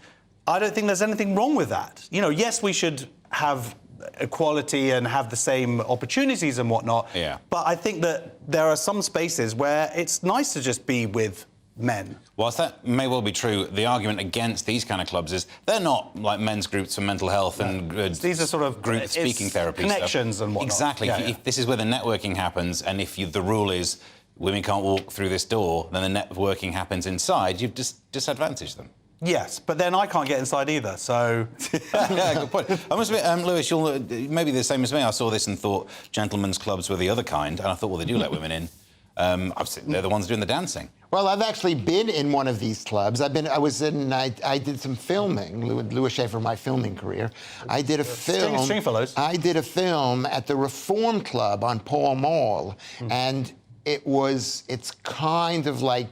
I don't think there's anything wrong with that. You know, yes, we should have equality and have the same opportunities and whatnot, but I think that there are some spaces where it's nice to just be with men. Whilst that may well be true, the argument against these kind of clubs is they're not like men's groups for mental health and these are sort of group speaking therapy connections stuff. And whatnot. Exactly. If this is where the networking happens, and if the rule is women can't walk through this door, then the networking happens inside, you've just disadvantaged them. Yes, but then I can't get inside either, so... Yeah, good point. I must admit, Lewis, you'll maybe the same as me. I saw this and thought gentlemen's clubs were the other kind, and I thought, well, they do let women in. They're the ones doing the dancing. Well, I've actually been in one of these clubs. I did some filming with Louis Schaefer, my filming career. I did a film. Stringfellows. I did a film at the Reform Club on Pall Mall, and it's kind of like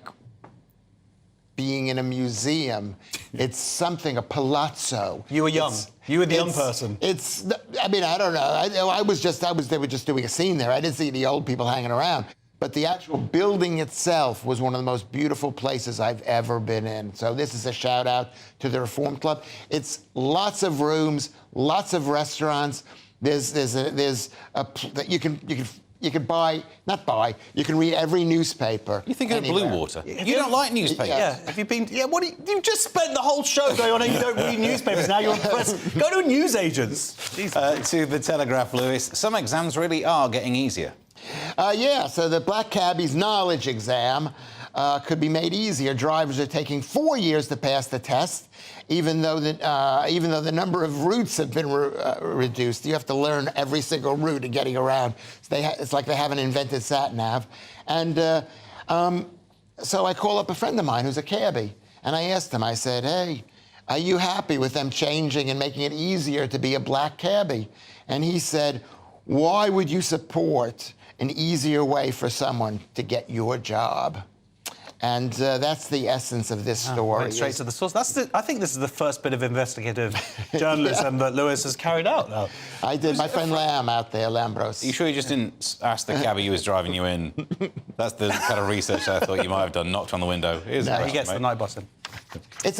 being in a museum. It's something, a palazzo. You were young. You were the young person. I mean, I don't know. They were just doing a scene there. I didn't see the old people hanging around. But the actual building itself was one of the most beautiful places I've ever been in. So this is a shout out to the Reform Club. It's lots of rooms, lots of restaurants. You can you can read every newspaper. You think of Blue Water. You don't like newspapers. Yeah. Have you been? Yeah. You just spent the whole show going on and you don't read newspapers. Now you're on press. Go to a newsagents. To the Telegraph, Lewis. Some exams really are getting easier. So the black cabbie's knowledge exam could be made easier. Drivers are taking 4 years to pass the test, even though the number of routes have been reduced. You have to learn every single route of getting around. It's like they haven't invented sat-nav. And so I call up a friend of mine who's a cabbie, and I asked him, I said, hey, are you happy with them changing and making it easier to be a black cabbie? And he said, why would you support an easier way for someone to get your job? And that's the essence of this story. Went straight to the source. I think this is the first bit of investigative journalism that Lewis has carried out now. I did. My friend Lam out there, Lambros. Are you sure you just didn't ask the cabbie who was driving you in? That's the kind of research I thought you might have done. Knocked on the window. He gets the night bus in. It's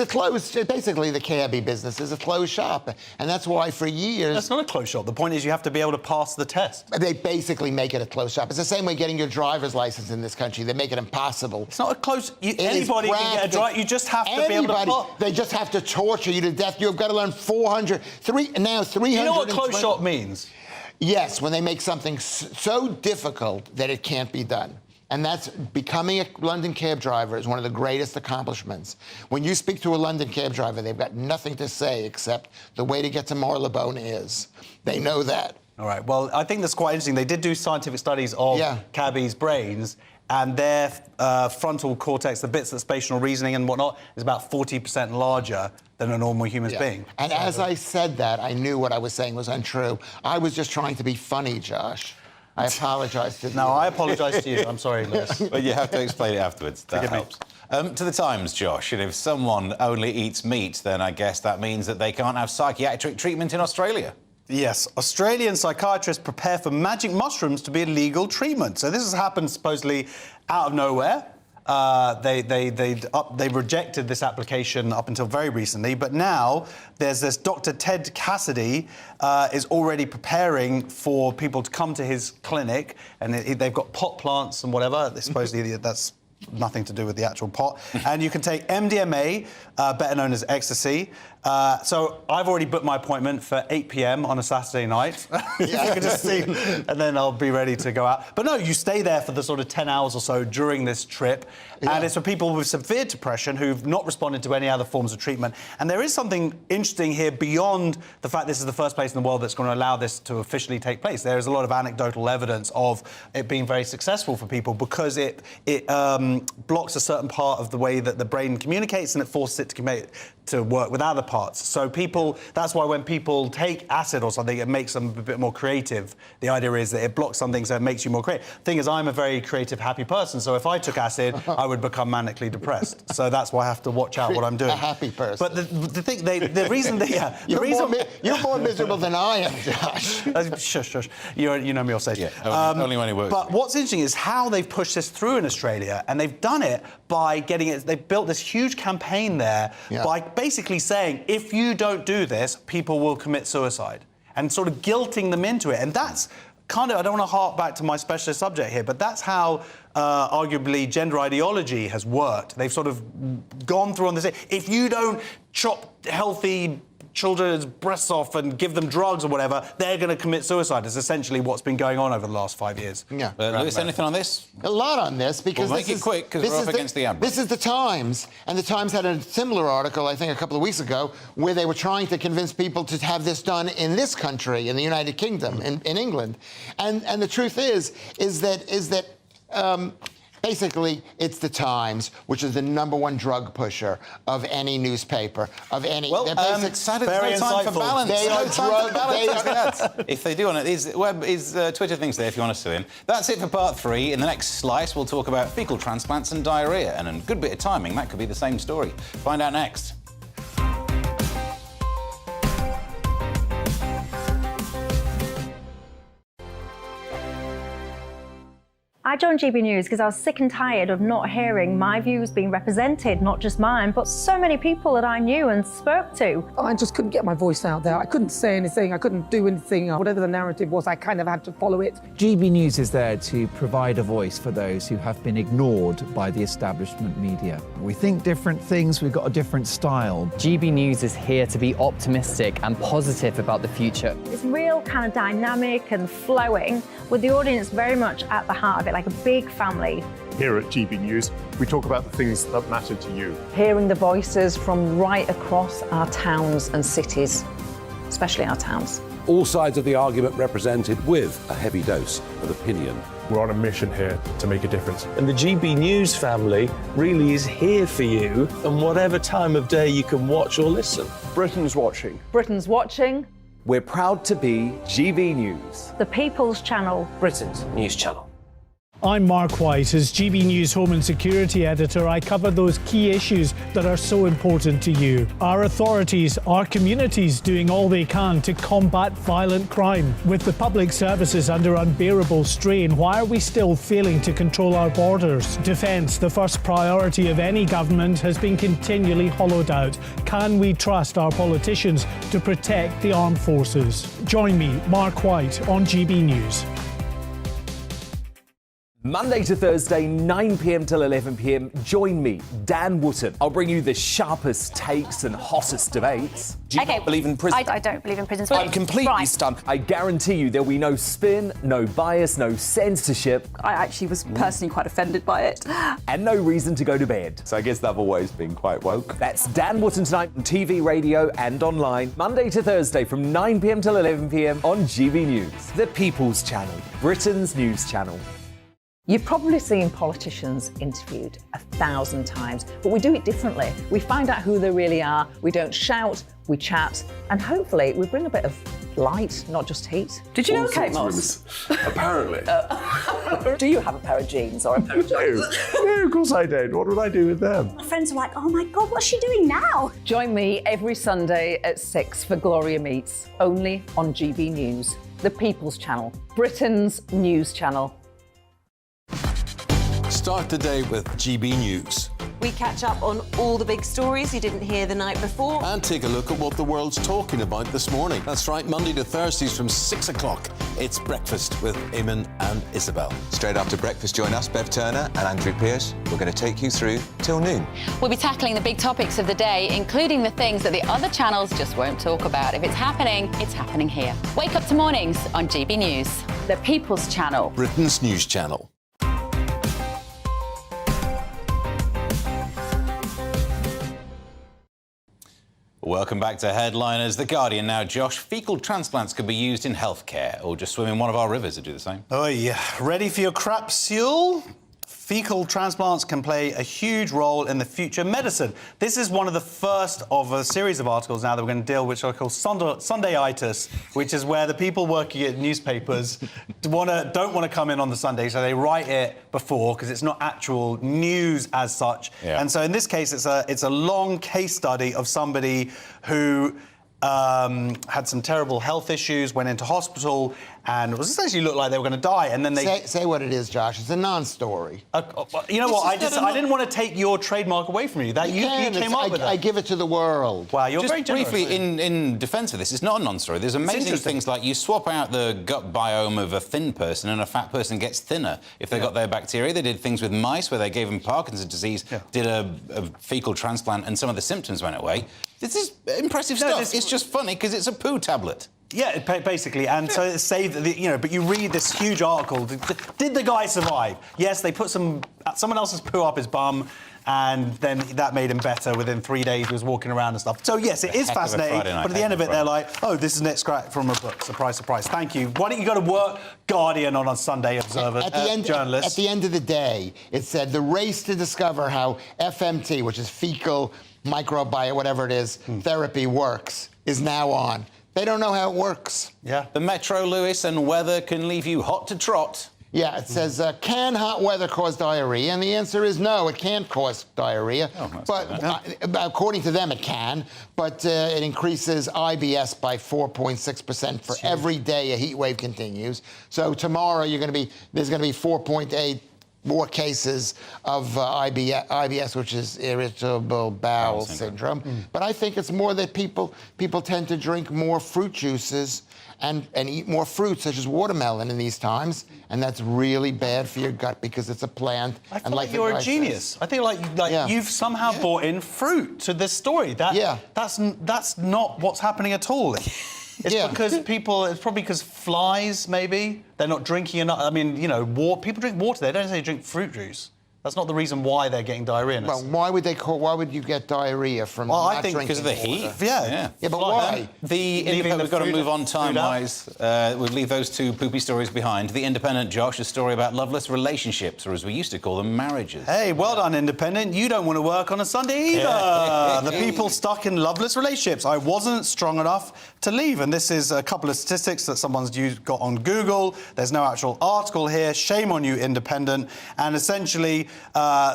basically the cabbie business is a closed shop. And that's why for years... That's not a closed shop. The point is you have to be able to pass the test. They basically make it a closed shop. It's the same way getting your driver's license in this country. They make it impossible. It's not a closed... Anybody can get a drive. You just have to be able to pass. They just have to torture you to death. You've got to learn 300... You know what closed shop means? Yes, when they make something so difficult that it can't be done. And that's becoming a London cab driver is one of the greatest accomplishments. When you speak to a London cab driver, they've got nothing to say except the way to get to Marylebone is. They know that. All right. Well, I think that's quite interesting. They did do scientific studies of cabbies' brains, and their frontal cortex, the bits that spatial reasoning and whatnot, is about 40% larger than a normal human being. And as I said that, I knew what I was saying was untrue. I was just trying to be funny, Josh. I apologise to you. No, I apologise to you. I'm sorry, Lewis. But you have to explain it afterwards. That helps. To the Times, Josh, and if someone only eats meat, then I guess that means that they can't have psychiatric treatment in Australia. Yes, Australian psychiatrists prepare for magic mushrooms to be a legal treatment. So this has happened supposedly out of nowhere. They rejected this application up until very recently, but now there's this Dr. Ted Cassidy is already preparing for people to come to his clinic, and they've got pot plants and whatever. Supposedly that's nothing to do with the actual pot. And you can take MDMA, better known as ecstasy. So I've already booked my appointment for 8 p.m. on a Saturday night. You can just see, and then I'll be ready to go out. But no, you stay there for the sort of 10 hours or so during this trip. And it's for people with severe depression who've not responded to any other forms of treatment. And there is something interesting here beyond the fact this is the first place in the world that's going to allow this to officially take place. There is a lot of anecdotal evidence of it being very successful for people because it blocks a certain part of the way that the brain communicates, and it forces it to work with other parts. So that's why when people take acid or something, it makes them a bit more creative. The idea is that it blocks something so it makes you more creative. The thing is, I'm a very creative, happy person, so if I took acid, I would become manically depressed. So that's why I have to watch out what I'm doing. A happy person. But the reason you're more miserable than I am, Josh. Shush. You know me, I'll say. Yeah, only when it works. But what's interesting is how they've pushed this through in Australia, and they've done it by getting it. They've built this huge campaign there by basically saying, if you don't do this, people will commit suicide, and sort of guilting them into it. And that's kind of, I don't want to hark back to my specialist subject here, but that's how arguably gender ideology has worked. They've sort of gone through on this. If you don't chop healthy children's breasts off and give them drugs or whatever, they're going to commit suicide. It's essentially what's been going on over the last 5 years. Yeah. Lewis, anything on this? A lot on this, because we'll make it quick, because we're up against the hour. This is the Times, and the Times had a similar article, I think, a couple of weeks ago, where they were trying to convince people to have this done in this country, in the United Kingdom, in England. And the truth is that Basically, it's the Times, which is the #1 drug pusher of any newspaper, of any... Well, Saturday, very no time for insightful. balance. They are drug... If they do want it, his Twitter thing's there if you want to sue him. That's it for part 3. In the next slice, we'll talk about fecal transplants and diarrhoea. And a good bit of timing, that could be the same story. Find out next. I joined GB News because I was sick and tired of not hearing my views being represented, not just mine, but so many people that I knew and spoke to. I just couldn't get my voice out there. I couldn't say anything. I couldn't do anything. Whatever the narrative was, I kind of had to follow it. GB News is there to provide a voice for those who have been ignored by the establishment media. We think different things. We've got a different style. GB News is here to be optimistic and positive about the future. It's real kind of dynamic and flowing, with the audience very much at the heart of it, like a big family. Here at GB News, we talk about the things that matter to you. Hearing the voices from right across our towns and cities, especially our towns. All sides of the argument represented with a heavy dose of opinion. We're on a mission here to make a difference. And the GB News family really is here for you, and whatever time of day you can watch or listen. Britain's watching. Britain's watching. We're proud to be GB News. The People's Channel. Britain's news channel. I'm Mark White. As GB News Home and Security Editor, I cover those key issues that are so important to you. Our authorities, our communities doing all they can to combat violent crime. With the public services under unbearable strain, why are we still failing to control our borders? Defence, the first priority of any government, has been continually hollowed out. Can we trust our politicians to protect the armed forces? Join me, Mark White, on GB News. Monday to Thursday, 9 p.m. till 11 p.m. Join me, Dan Wootton. I'll bring you the sharpest takes and hottest debates. Do you not believe in prison? I don't believe in prisons. I'm completely stunned. I guarantee you there'll be no spin, no bias, no censorship. I actually was personally quite offended by it. And no reason to go to bed. So I guess they've always been quite woke. That's Dan Wootton tonight on TV, radio and online. Monday to Thursday from 9 p.m. till 11 p.m. on GB News. The People's Channel, Britain's news channel. You've probably seen politicians interviewed 1,000 times, but we do it differently. We find out who they really are, we don't shout, we chat, and hopefully we bring a bit of light, not just heat. Did you know Kate Moss? Apparently. Do you have a pair of jeans or a pair of jeans? No, of course I don't. What would I do with them? My friends are like, oh my God, what's she doing now? Join me every Sunday at 6 for Gloria Meets, only on GB News, the People's Channel, Britain's news channel. Start the day with GB News. We catch up on all the big stories you didn't hear the night before. And take a look at what the world's talking about this morning. That's right, Monday to Thursdays from 6 o'clock. It's Breakfast with Eamon and Isabel. Straight after breakfast, join us, Bev Turner and Andrew Pearce. We're going to take you through till noon. We'll be tackling the big topics of the day, including the things that the other channels just won't talk about. If it's happening here. Wake up to mornings on GB News. The People's Channel. Britain's news channel. Welcome back to Headliners. The Guardian now, Josh. Fecal transplants could be used in healthcare or just swim in one of our rivers to do the same. Oh, yeah. Ready for your crapsule? Fecal transplants can play a huge role in the future medicine. This is one of the first of a series of articles now that we're going to deal with, which I call Sundayitis, which is where the people working at newspapers don't want to come in on the Sunday, so they write it before because it's not actual news as such. Yeah. And so in this case, it's a long case study of somebody who had some terrible health issues, went into hospital, and it was essentially looked like they were going to die. And then they say what it is, Josh. It's a non-story. You know what? I didn't want to take your trademark away from you. That you came up with that. I give it to the world. Wow, you're just very generous. briefly in defence of this, it's not a non-story. There's amazing things like you swap out the gut biome of a thin person and a fat person gets thinner if they got their bacteria. They did things with mice where they gave them Parkinson's disease, did a fecal transplant, and some of the symptoms went away. This is impressive stuff. It's just funny because it's a poo tablet. Yeah, basically, and so it saved but you read this huge article. Did the guy survive? Yes, they put someone else's poo up his bum, and then that made him better. Within 3 days, he was walking around and stuff. So yes, it is fascinating. But at the end of it, they're like, "Oh, this is an extract from a book." Surprise, surprise. Thank you. Why don't you go to work, Guardian, on Sunday, Observer, journalist? At the end of the day, it said the race to discover how FMT, which is fecal microbiome, whatever it is, therapy works, is now on. They don't know how it works. Yeah. The Metro, Lewis, and weather can leave you hot to trot. Yeah, it says, can hot weather cause diarrhea? And the answer is no, it can't cause diarrhea. But according to them, it can. But it increases IBS by 4.6% for every day a heat wave continues. So tomorrow there's going to be 4.8 more cases of IBS, which is irritable bowel syndrome. But I think it's more that people tend to drink more fruit juices and eat more fruit, such as watermelon, in these times, and that's really bad for your gut because it's a plant. I feel like you're a genius. I think you've somehow brought in fruit to this story. That's not what's happening at all. It's probably because flies, maybe. They're not drinking enough. I mean, people drink water. They don't say drink fruit juice. That's not the reason why they're getting diarrhea. Well, why would you get diarrhea from not drinking water? Because of the heat. Yeah, but why? We've got to move on time-wise. We'll leave those two poopy stories behind. The Independent, Josh, a story about loveless relationships, or as we used to call them, marriages. Hey, well done, Independent. You don't want to work on a Sunday either. The people stuck in loveless relationships. I wasn't strong enough to leave. And this is a couple of statistics that someone's got on Google. There's no actual article here. Shame on you, Independent. And essentially,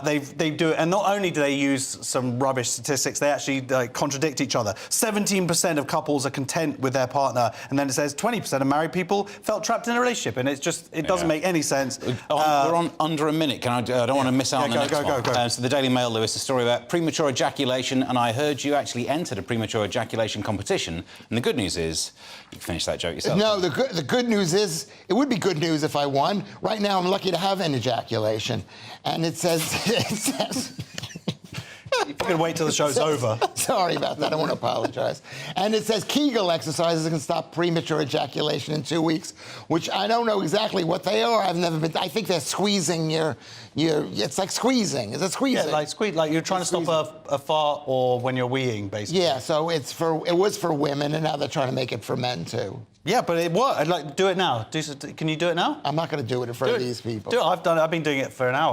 they do it, and not only do they use some rubbish statistics, they actually contradict each other. 17% of couples are content with their partner, and then it says 20% of married people felt trapped in a relationship, and it doesn't make any sense. We're on under a minute. I don't want to miss out on the next one. Go. So the Daily Mail, Lewis, a story about premature ejaculation, and I heard you actually entered a premature ejaculation competition, and the good news is you can finish that joke yourself. No, the good news is it would be good news if I won. Right now, I'm lucky to have an ejaculation, and it says. You can wait till the show's over. Sorry about that. I want to apologize. And it says Kegel exercises can stop premature ejaculation in 2 weeks, which I don't know exactly what they are. I've never been. I think they're squeezing your. It's like squeezing. Is it squeezing? Yeah, like you're trying to stop a fart or when you're weeing, basically. Yeah. So it was for women, and now they're trying to make it for men too. Yeah, but it worked. Do it now. Can you do it now? I'm not going to do it in front of these people. Do it. I've been doing it for an hour.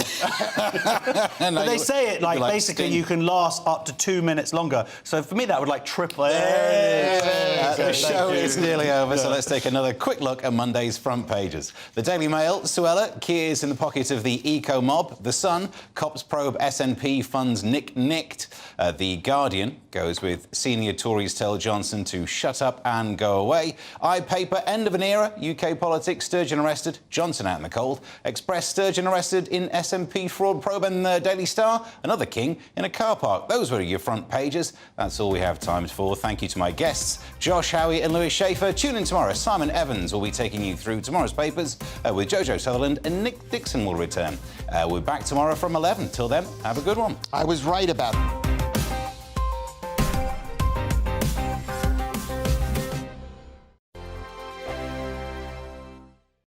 But they say it basically you can last up to 2 minutes longer. So for me, that would triple. The show is nearly over, so let's take another quick look at Monday's front pages. The Daily Mail, Suella, Keir's in the pocket of the eco mob. The Sun, cops probe SNP funds nicked. The Guardian goes with senior Tories tell Johnson to shut up and go away. Paper, end of an era, UK politics, Sturgeon arrested, Johnson out in the cold. Express, Sturgeon arrested in SNP fraud probe, and the Daily Star, another king in a car park. Those were your front pages. That's all we have time for. Thank you to my guests, Josh Howie and Lewis Schaefer. Tune in tomorrow. Simon Evans will be taking you through tomorrow's papers with Jojo Sutherland, and Nick Dixon will return. We're back tomorrow from 11. Till then, have a good one. I was right about it.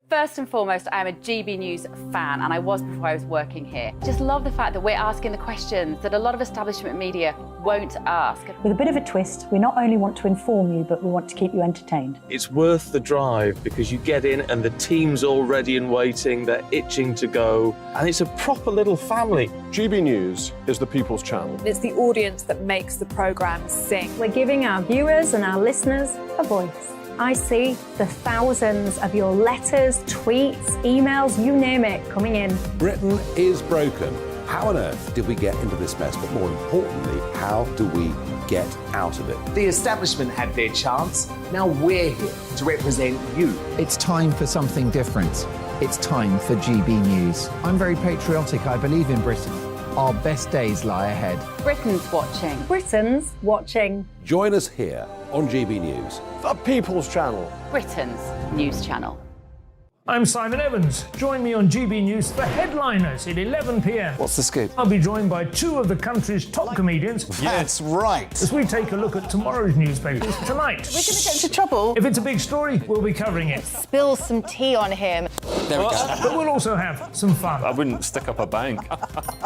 First and foremost, I'm a GB News fan, and I was before I was working here. Just love the fact that we're asking the questions that a lot of establishment media won't ask. With a bit of a twist, we not only want to inform you, but we want to keep you entertained. It's worth the drive because you get in and the team's all ready and waiting, they're itching to go, and it's a proper little family. GB News is the people's channel. It's the audience that makes the programme sing. We're giving our viewers and our listeners a voice. I see the thousands of your letters, tweets, emails, you name it, coming in. Britain is broken. How on earth did we get into this mess? But more importantly, how do we get out of it? The establishment had their chance. Now we're here to represent you. It's time for something different. It's time for GB News. I'm very patriotic. I believe in Britain. Our best days lie ahead. Britain's watching. Britain's watching. Join us here on GB News. The People's Channel. Britain's news channel. I'm Simon Evans. Join me on GB News for Headliners at 11 p.m. What's the scoop? I'll be joined by two of the country's top comedians. That's right. As we take a look at tomorrow's newspapers tonight. We're going to get into trouble. If it's a big story, we'll be covering it. Spill some tea on him. There we go. But we'll also have some fun. I wouldn't stick up a bank.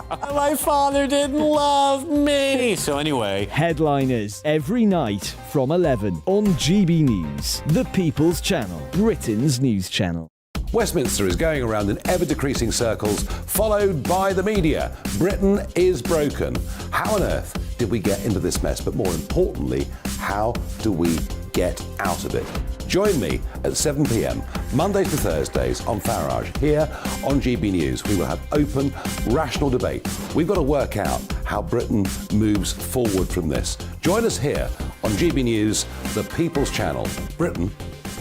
My father didn't love me. So anyway. Headliners every night from 11 on GB News, the People's Channel, Britain's news channel. Westminster is going around in ever-decreasing circles, followed by the media. Britain is broken. How on earth did we get into this mess? But more importantly, how do we get out of it? Join me at 7 p.m, Mondays to Thursdays on Farage, here on GB News. We will have open, rational debate. We've got to work out how Britain moves forward from this. Join us here on GB News, the People's Channel. Britain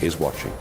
is watching.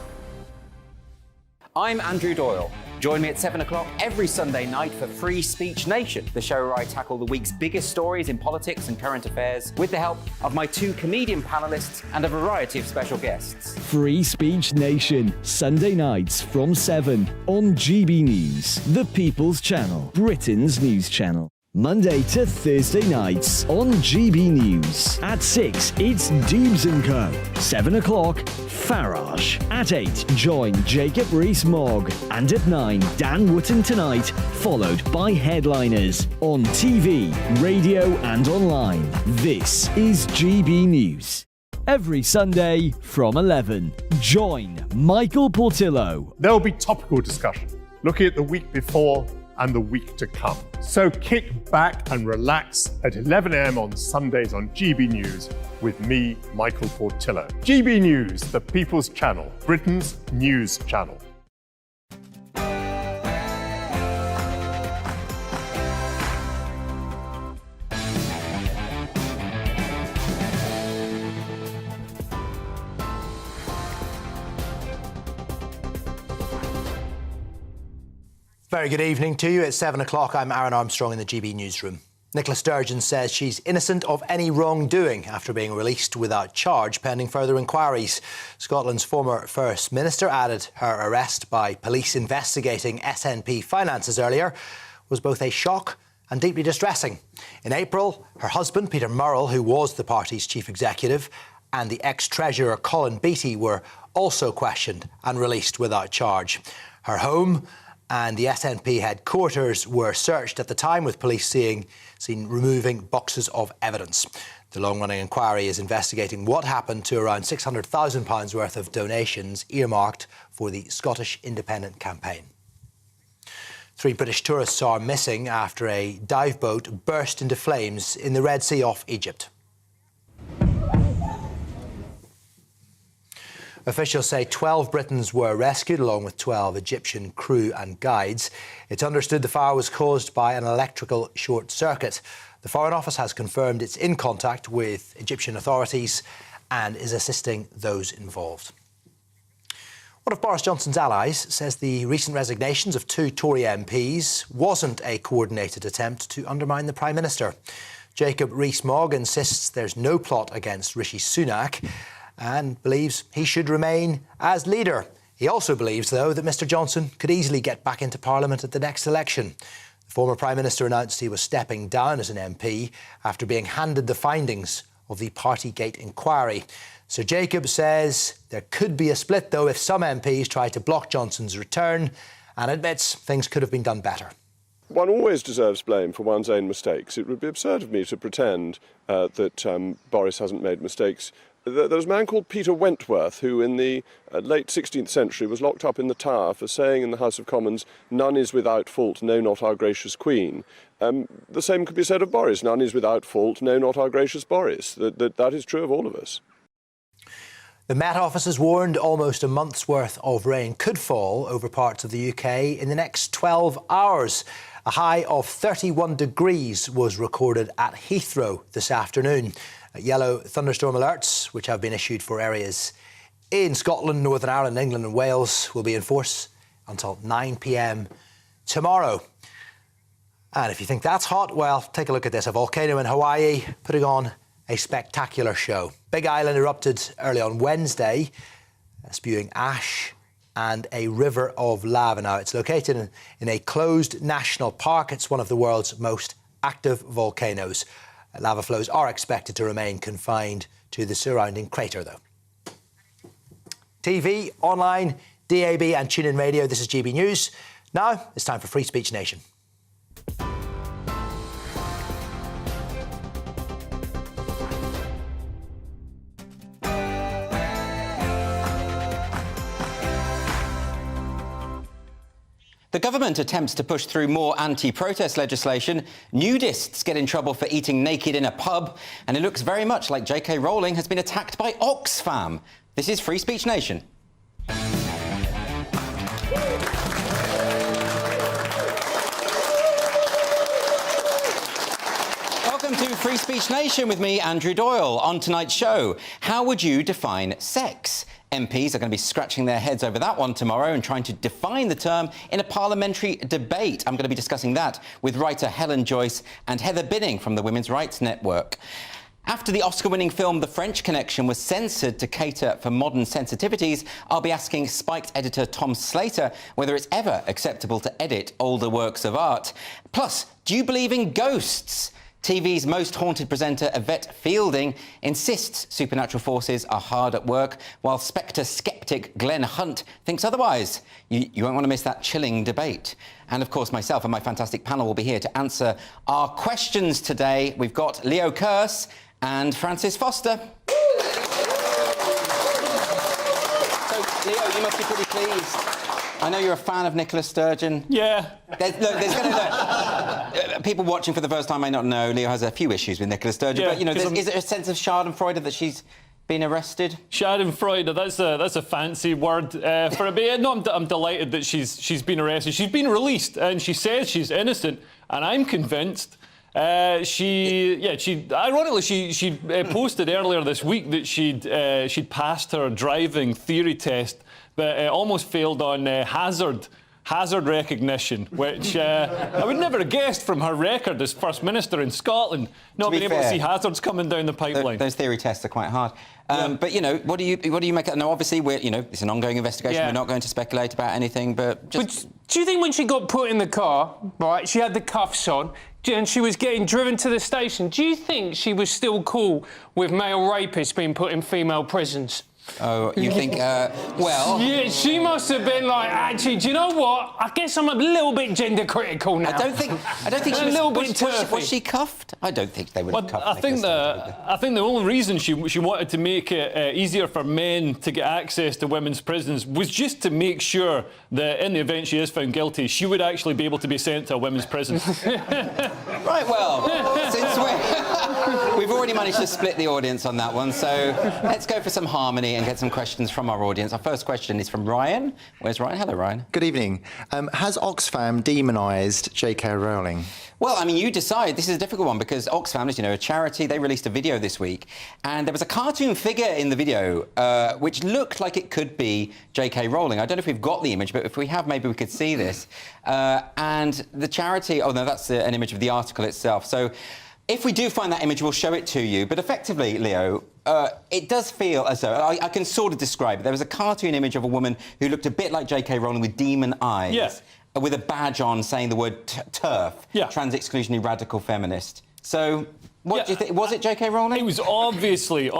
I'm Andrew Doyle. Join me at 7 o'clock every Sunday night for Free Speech Nation, the show where I tackle the week's biggest stories in politics and current affairs with the help of my two comedian panellists and a variety of special guests. Free Speech Nation, Sunday nights from 7 on GB News, the People's Channel, Britain's news channel. Monday to Thursday nights on GB News. At 6, it's Deebs & Co. 7 o'clock, Farage. At 8, join Jacob Rees-Mogg. And at 9, Dan Wootton Tonight, followed by Headliners. On TV, radio and online. This is GB News. Every Sunday from 11, join Michael Portillo. There will be topical discussion, looking at the week before and the week to come. So kick back and relax at 11 a.m. on Sundays on GB News with me, Michael Portillo. GB News, the People's Channel, Britain's news channel. Very good evening to you. It's 7 o'clock. I'm Aaron Armstrong in the GB newsroom. Nicola Sturgeon says she's innocent of any wrongdoing after being released without charge pending further inquiries. Scotland's former First Minister added her arrest by police investigating SNP finances earlier was both a shock and deeply distressing. In April, her husband, Peter Murrell, who was the party's chief executive, and the ex-treasurer Colin Beattie were also questioned and released without charge. Her home and the SNP headquarters were searched at the time, with police seen removing boxes of evidence. The long-running inquiry is investigating what happened to around £600,000 worth of donations earmarked for the Scottish Independent Campaign. 3 British tourists are missing after a dive boat burst into flames in the Red Sea off Egypt. Officials say 12 Britons were rescued, along with 12 Egyptian crew and guides. It's understood the fire was caused by an electrical short circuit. The Foreign Office has confirmed it's in contact with Egyptian authorities and is assisting those involved. One of Boris Johnson's allies says the recent resignations of 2 Tory MPs wasn't a coordinated attempt to undermine the Prime Minister. Jacob Rees-Mogg insists there's no plot against Rishi Sunak and believes he should remain as leader. He also believes, though, that Mr Johnson could easily get back into Parliament at the next election. The former Prime Minister announced he was stepping down as an MP after being handed the findings of the Partygate inquiry. Sir Jacob says there could be a split, though, if some MPs try to block Johnson's return, and admits things could have been done better. One always deserves blame for one's own mistakes. It would be absurd of me to pretend that Boris hasn't made mistakes. There was a man called Peter Wentworth who in the late 16th century was locked up in the Tower for saying in the House of Commons, "None is without fault, no, not our gracious Queen." The same could be said of Boris. None is without fault, no, not our gracious Boris. That is true of all of us. The Met Office has warned almost a month's worth of rain could fall over parts of the UK in the next 12 hours. A high of 31 degrees was recorded at Heathrow this afternoon. Yellow thunderstorm alerts, which have been issued for areas in Scotland, Northern Ireland, England and Wales, will be in force until 9 p.m. tomorrow. And if you think that's hot, well, take a look at this. A volcano in Hawaii putting on a spectacular show. Big Island erupted early on Wednesday, spewing ash and a river of lava. Now, it's located in a closed national park. It's one of the world's most active volcanoes. Lava flows are expected to remain confined to the surrounding crater, though. TV, online, DAB and TuneIn Radio, this is GB News. Now, it's time for Free Speech Nation. The government attempts to push through more anti-protest legislation. Nudists get in trouble for eating naked in a pub. And it looks very much like J.K. Rowling has been attacked by Oxfam. This is Free Speech Nation. Welcome to Free Speech Nation with me, Andrew Doyle. On tonight's show, how would you define sex? MPs are going to be scratching their heads over that one tomorrow and trying to define the term in a parliamentary debate. I'm going to be discussing that with writer Helen Joyce and Heather Binning from the Women's Rights Network. After the Oscar-winning film The French Connection was censored to cater for modern sensitivities, I'll be asking Spiked editor Tom Slater whether it's ever acceptable to edit older works of art. Plus, do you believe in ghosts? TV's most haunted presenter, Yvette Fielding, insists supernatural forces are hard at work, while Spectre skeptic Glenn Hunt thinks otherwise. You won't want to miss that chilling debate. And, of course, myself and my fantastic panel will be here to answer our questions today. We've got Leo Kearse and Francis Foster. So, Leo, you must be pretty pleased. I know you're a fan of Nicola Sturgeon. Yeah. People watching for the first time may not know, Leo has a few issues with Nicola Sturgeon, but, you know, is there a sense of schadenfreude that she's been arrested? Schadenfreude, that's a fancy word for a bit. No, I'm delighted that she's been arrested. She's been released, and she says she's innocent, and I'm convinced. She posted earlier this week that she'd passed her driving theory test, but almost failed on hazard recognition, which I would never have guessed from her record as First Minister in Scotland, not being able to see hazards coming down the pipeline. Those theory tests are quite hard. But, you know, what do you make of it? Now, obviously, it's an ongoing investigation. Yeah. We're not going to speculate about anything, but just... Do you think when she got put in the car, right, she had the cuffs on, and she was getting driven to the station, do you think she was still cool with male rapists being put in female prisons? Oh, you think, well... Yeah, she must have been like, actually, do you know what? I guess I'm a little bit gender critical now. I don't think she was... a little bit turfy. Was she cuffed? I don't think they would have cuffed I think the only reason she wanted to make it easier for men to get access to women's prisons was just to make sure that in the event she is found guilty, she would actually be able to be sent to a women's prison. Right, well, since we've already managed to split the audience on that one, so let's go for some harmony and get some questions from our audience. Our first question is from Ryan. Where's Ryan? Hello, Ryan. Good evening. Has Oxfam demonised J.K. Rowling? Well, I mean, you decide. This is a difficult one because Oxfam, as you know, a charity, they released a video this week, and there was a cartoon figure in the video which looked like it could be J.K. Rowling. I don't know if we've got the image, but if we have, maybe we could see this. And the charity... Oh, no, that's an image of the article itself. So if we do find that image, we'll show it to you. But effectively, Leo, it does feel as though... I can sort of describe it. There was a cartoon image of a woman who looked a bit like J.K. Rowling with demon eyes. Yes. With a badge on saying the word TERF, trans-exclusionary radical feminist. So, what do you think? Was it J.K. Rowling? It was obviously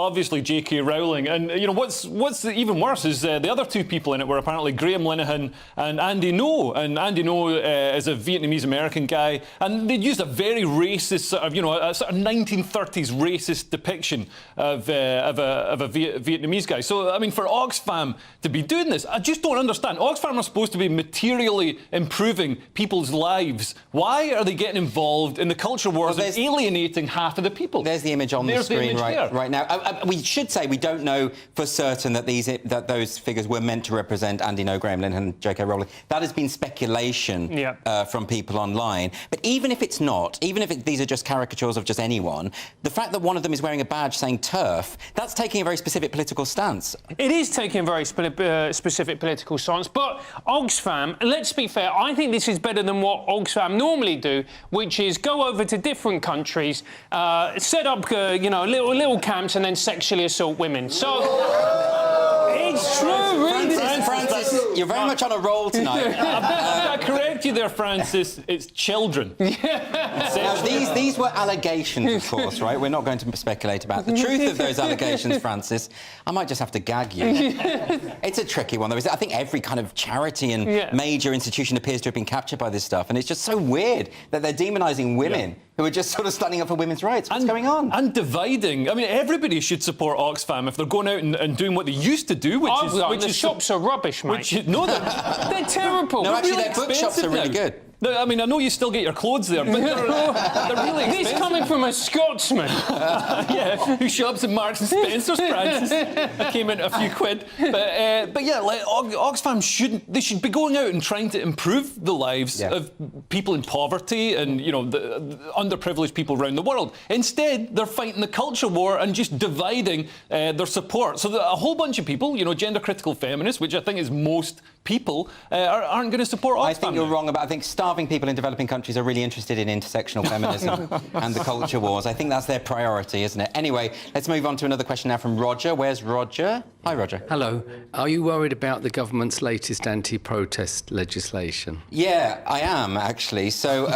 J.K. Rowling. And, you know, what's even worse is the other two people in it were apparently Graham Linehan and Andy No. And Andy No is a Vietnamese-American guy. And they'd used a very racist, a sort of 1930s racist depiction of a Vietnamese guy. So, I mean, for Oxfam to be doing this, I just don't understand. Oxfam are supposed to be materially improving people's lives. Why are they getting involved in the culture wars of alienating half of the people? There's the image on the screen right now. We should say we don't know for certain that those figures were meant to represent Andy No, Graham Linehan and J.K. Rowling. That has been speculation from people online. But even if it's not, even if these are just caricatures of just anyone, the fact that one of them is wearing a badge saying TERF, that's taking a very specific political stance. It is taking a very specific political stance, but Oxfam, let's be fair, I think this is better than what Oxfam normally do, which is go over to different countries, set up, little camps and then sexually assault women. So it's true, really. You're very much on a roll tonight. I correct you there, Francis. It's children. Now, these were allegations, of course, right? We're not going to speculate about the truth of those allegations, Francis. I might just have to gag you. It's a tricky one, though. I think every kind of charity and major institution appears to have been captured by this stuff, and it's just so weird that they're demonising women who are just sort of standing up for women's rights. What's going on? And dividing. I mean, everybody should support Oxfam if they're going out and doing what they used to do, which is shops are rubbish, mate. No, they're terrible. No, actually, really their bookshops are really good. No, I mean, I know you still get your clothes there, but they're really expensive. This coming from a Scotsman. Who shops at Marks and Spencer's, Francis. I came in a few quid. But yeah, like, Oxfam should be going out and trying to improve the lives of people in poverty and, you know, the underprivileged people around the world. Instead, they're fighting the culture war and just dividing their support. So that a whole bunch of people, you know, gender-critical feminists, which I think is most people, aren't going to support Oxfam. I think you're wrong about. I think starving people in developing countries are really interested in intersectional feminism and the culture wars. I think that's their priority, isn't it? Anyway, let's move on to another question now from Roger. Where's Roger? Hi, Roger. Hello. Are you worried about the government's latest anti-protest legislation? Yeah, I am, actually. So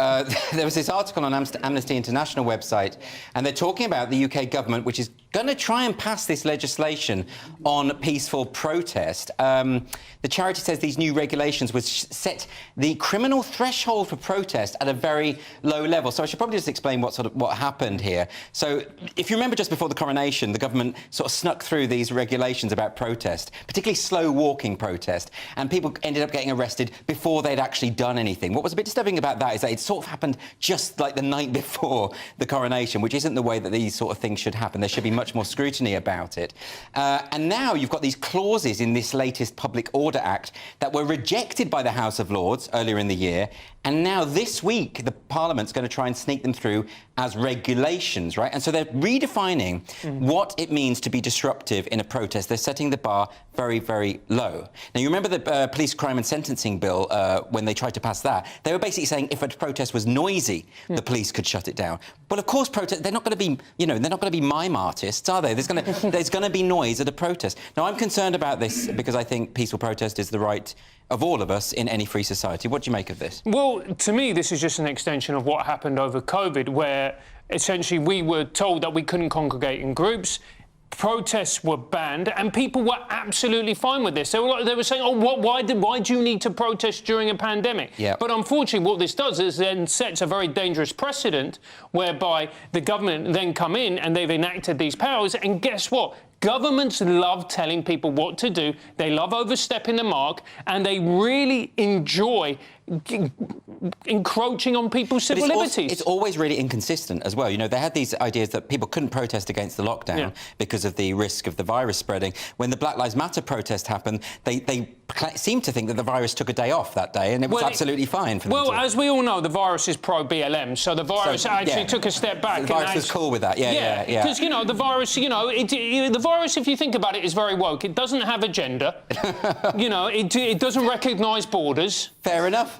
there was this article on Amnesty International website, and they're talking about the UK government, which is going to try and pass this legislation on peaceful protest. The charity says these new regulations would set the criminal threshold for protest at a very low level. So I should probably just explain what happened here. So if you remember, just before the coronation, the government sort of snuck through these regulations about protest, particularly slow walking protest, and people ended up getting arrested before they'd actually done anything. What was a bit disturbing about that is that it sort of happened just like the night before the coronation, which isn't the way that these sort of things should happen. There should be much more scrutiny about it. And now you've got these clauses in this latest Public Order Act that were rejected by the House of Lords earlier in the year, and now this week the Parliament's going to try and sneak them through as regulations, right? And so they're redefining what it means to be disruptive in a protest. They're setting the bar very, very low. Now, you remember the Police Crime and Sentencing Bill, when they tried to pass that, they were basically saying if a protest was noisy, the police could shut it down. Well, of course, they're not going to be, you know, they're not going to be mime artists, are they? There's going to be noise at a protest. Now, I'm concerned about this because I think peaceful protest is the right of all of us in any free society. What do you make of this? Well, to me, this is just an extension of what happened over COVID, where essentially we were told that we couldn't congregate in groups. Protests were banned, and people were absolutely fine with this. They were saying, "Oh, why do you need to protest during a pandemic?" Yep. But unfortunately, what this does is then sets a very dangerous precedent, whereby the government then come in and they've enacted these powers, and guess what? Governments love telling people what to do. They love overstepping the mark, and they really enjoy encroaching on people's civil liberties. It's always really inconsistent as well. You know, they had these ideas that people couldn't protest against the lockdown because of the risk of the virus spreading. When the Black Lives Matter protest happened, they seemed to think that the virus took a day off that day, and it was absolutely fine for them. Well, as we all know, the virus is pro-BLM, so the virus actually took a step back. The virus was cool with that, yeah. Because, you know, the virus, you know, the virus, if you think about it, is very woke. It doesn't have a gender. You know, it doesn't recognise borders. Fair enough.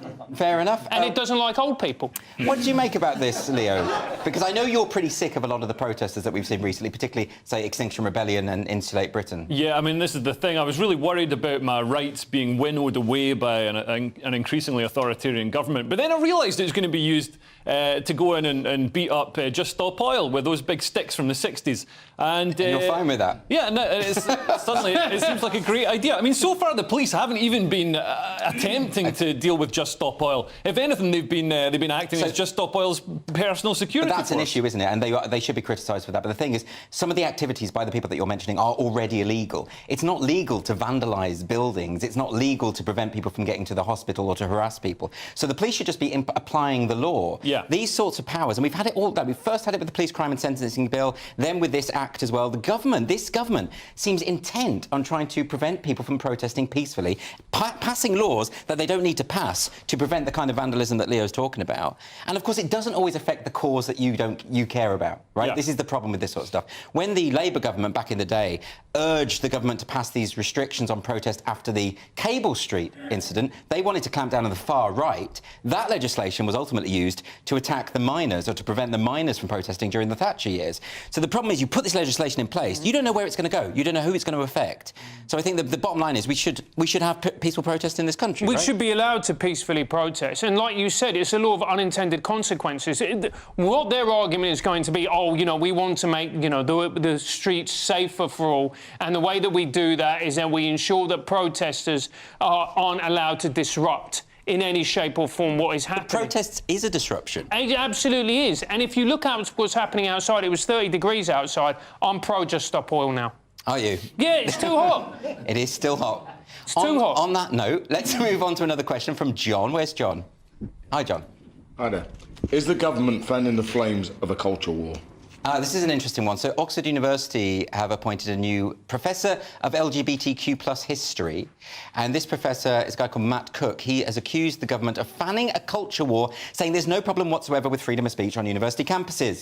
And it doesn't like old people. What did you make about this, Leo? Because I know you're pretty sick of a lot of the protesters that we've seen recently, particularly, say, Extinction Rebellion and Insulate Britain. Yeah, I mean, this is the thing. I was really worried about my rights being winnowed away by an increasingly authoritarian government. But then I realised it was going to be used to go in and beat up Just Stop Oil with those big sticks from the 60s. And you're fine with that? Yeah, and suddenly it seems like a great idea. I mean, so far the police haven't even been attempting to deal with Just Stop Oil. If anything, they've been acting as Just Stop Oil's personal security But that's force. an issue, isn't it? And they should be criticised for that. But the thing is, some of the activities by the people that you're mentioning are already illegal. It's not legal to vandalise buildings. It's not legal to prevent people from getting to the hospital or to harass people. So the police should just be applying the law. Yeah. These sorts of powers, and we've had it all done. We first had it with the Police Crime and Sentencing Bill, then with this act as well. This government seems intent on trying to prevent people from protesting peacefully, passing laws that they don't need to pass to prevent the kind of vandalism that Leo's talking about. And of course, it doesn't always affect the cause that you care about, right? Yeah. This is the problem with this sort of stuff. When the Labour government back in the day urged the government to pass these restrictions on protest after the Cable Street incident, they wanted to clamp down on the far right. That legislation was ultimately used to attack the miners or to prevent the miners from protesting during the Thatcher years. So the problem is you put this legislation in place, you don't know where it's going to go, you don't know who it's going to affect. So I think the bottom line is we should have peaceful protest in this country. We right? should be allowed to peacefully protest. And like you said, it's a law of unintended consequences. What their argument is going to be, oh, you know, we want to make, you know, the streets safer for all. And the way that we do that is that we ensure that protesters aren't allowed to disrupt in any shape or form what is happening. But protests is a disruption. It absolutely is. And if you look at what's happening outside, it was 30 degrees outside. I'm pro just stop oil now. Are you? Yeah, it's too hot. It is still hot. It's too hot. On that note, let's move on to another question from John. Where's John? Hi, John. Hi there. Is the government fanning the flames of a culture war? This is an interesting one. So Oxford University have appointed a new professor of LGBTQ+ history. And this professor is a guy called Matt Cook. He has accused the government of fanning a culture war, saying there's no problem whatsoever with freedom of speech on university campuses.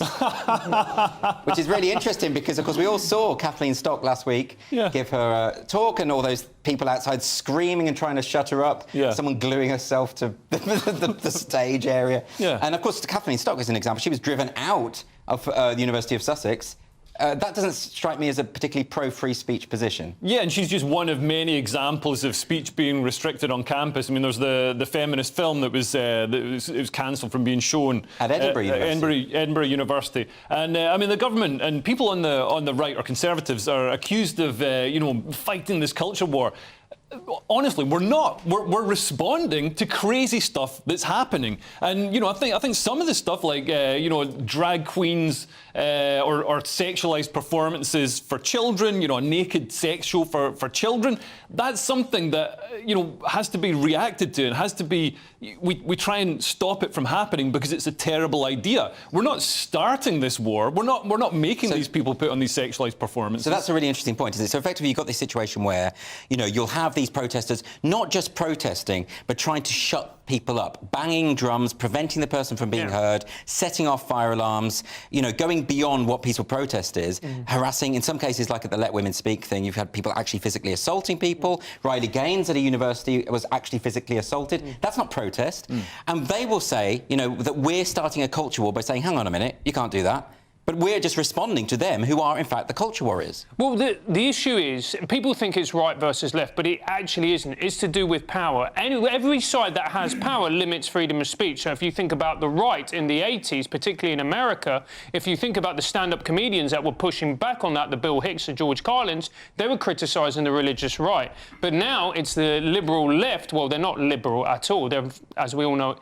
Which is really interesting because, of course, we all saw Kathleen Stock last week give her talk and all those people outside screaming and trying to shut her up. Someone gluing herself to the stage area. And, of course, Kathleen Stock is an example. She was driven out of the University of Sussex. That doesn't strike me as a particularly pro-free speech position. Yeah, and she's just one of many examples of speech being restricted on campus. I mean, there's the feminist film that was cancelled from being shown at Edinburgh University. Edinburgh University. And I mean, the government and people on the right or Conservatives are accused of fighting this culture war. Honestly, we're not. We're responding to crazy stuff that's happening, and I think some of the stuff like drag queens or sexualized performances for children, a naked sex show for children, that's something that has to be reacted to and has to be. We try and stop it from happening because it's a terrible idea. We're not starting this war. We're not making these people put on these sexualized performances. So that's a really interesting point, isn't it? So effectively, you've got this situation where you'll have these protesters not just protesting, but trying to shut people up, banging drums, preventing the person from being heard, setting off fire alarms, going beyond what peaceful protest is, harassing, in some cases, like at the Let Women Speak thing, you've had people actually physically assaulting people. Riley Gaines at a university was actually physically assaulted. That's not protest. And they will say, that we're starting a culture war by saying, hang on a minute, you can't do that. But we're just responding to them, who are, in fact, the culture warriors. Well, the issue is, people think it's right versus left, but it actually isn't. It's to do with power. Every side that has power limits freedom of speech. So if you think about the right in the 80s, particularly in America, if you think about the stand-up comedians that were pushing back on that, the Bill Hicks, the George Carlins, they were criticising the religious right. But now it's the liberal left. Well, they're not liberal at all. They're, as we all know,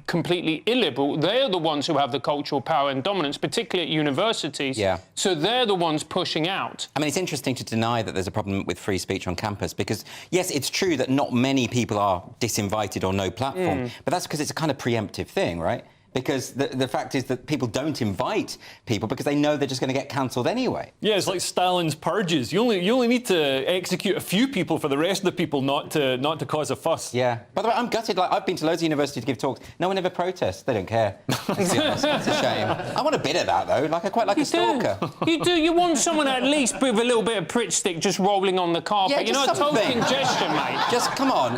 completely illiberal. They're the ones who have the cultural power and dominance, particularly at universities. So they're the ones pushing out. I mean, it's interesting to deny that there's a problem with free speech on campus because, yes, it's true that not many people are disinvited or no platform, but that's because it's a kind of preemptive thing, right? Because the fact is that people don't invite people because they know they're just going to get cancelled anyway. Yeah, it's like Stalin's purges. You only need to execute a few people for the rest of the people not to cause a fuss. Yeah. By the way, I'm gutted. Like, I've been to loads of universities to give talks. No one ever protests. They don't care. It's a shame. I want a bit of that, though. Like, I quite like a stalker. You do. You want someone at least with a little bit of Pritt stick just rolling on the carpet. Yeah, a token gesture, mate. Just, come on.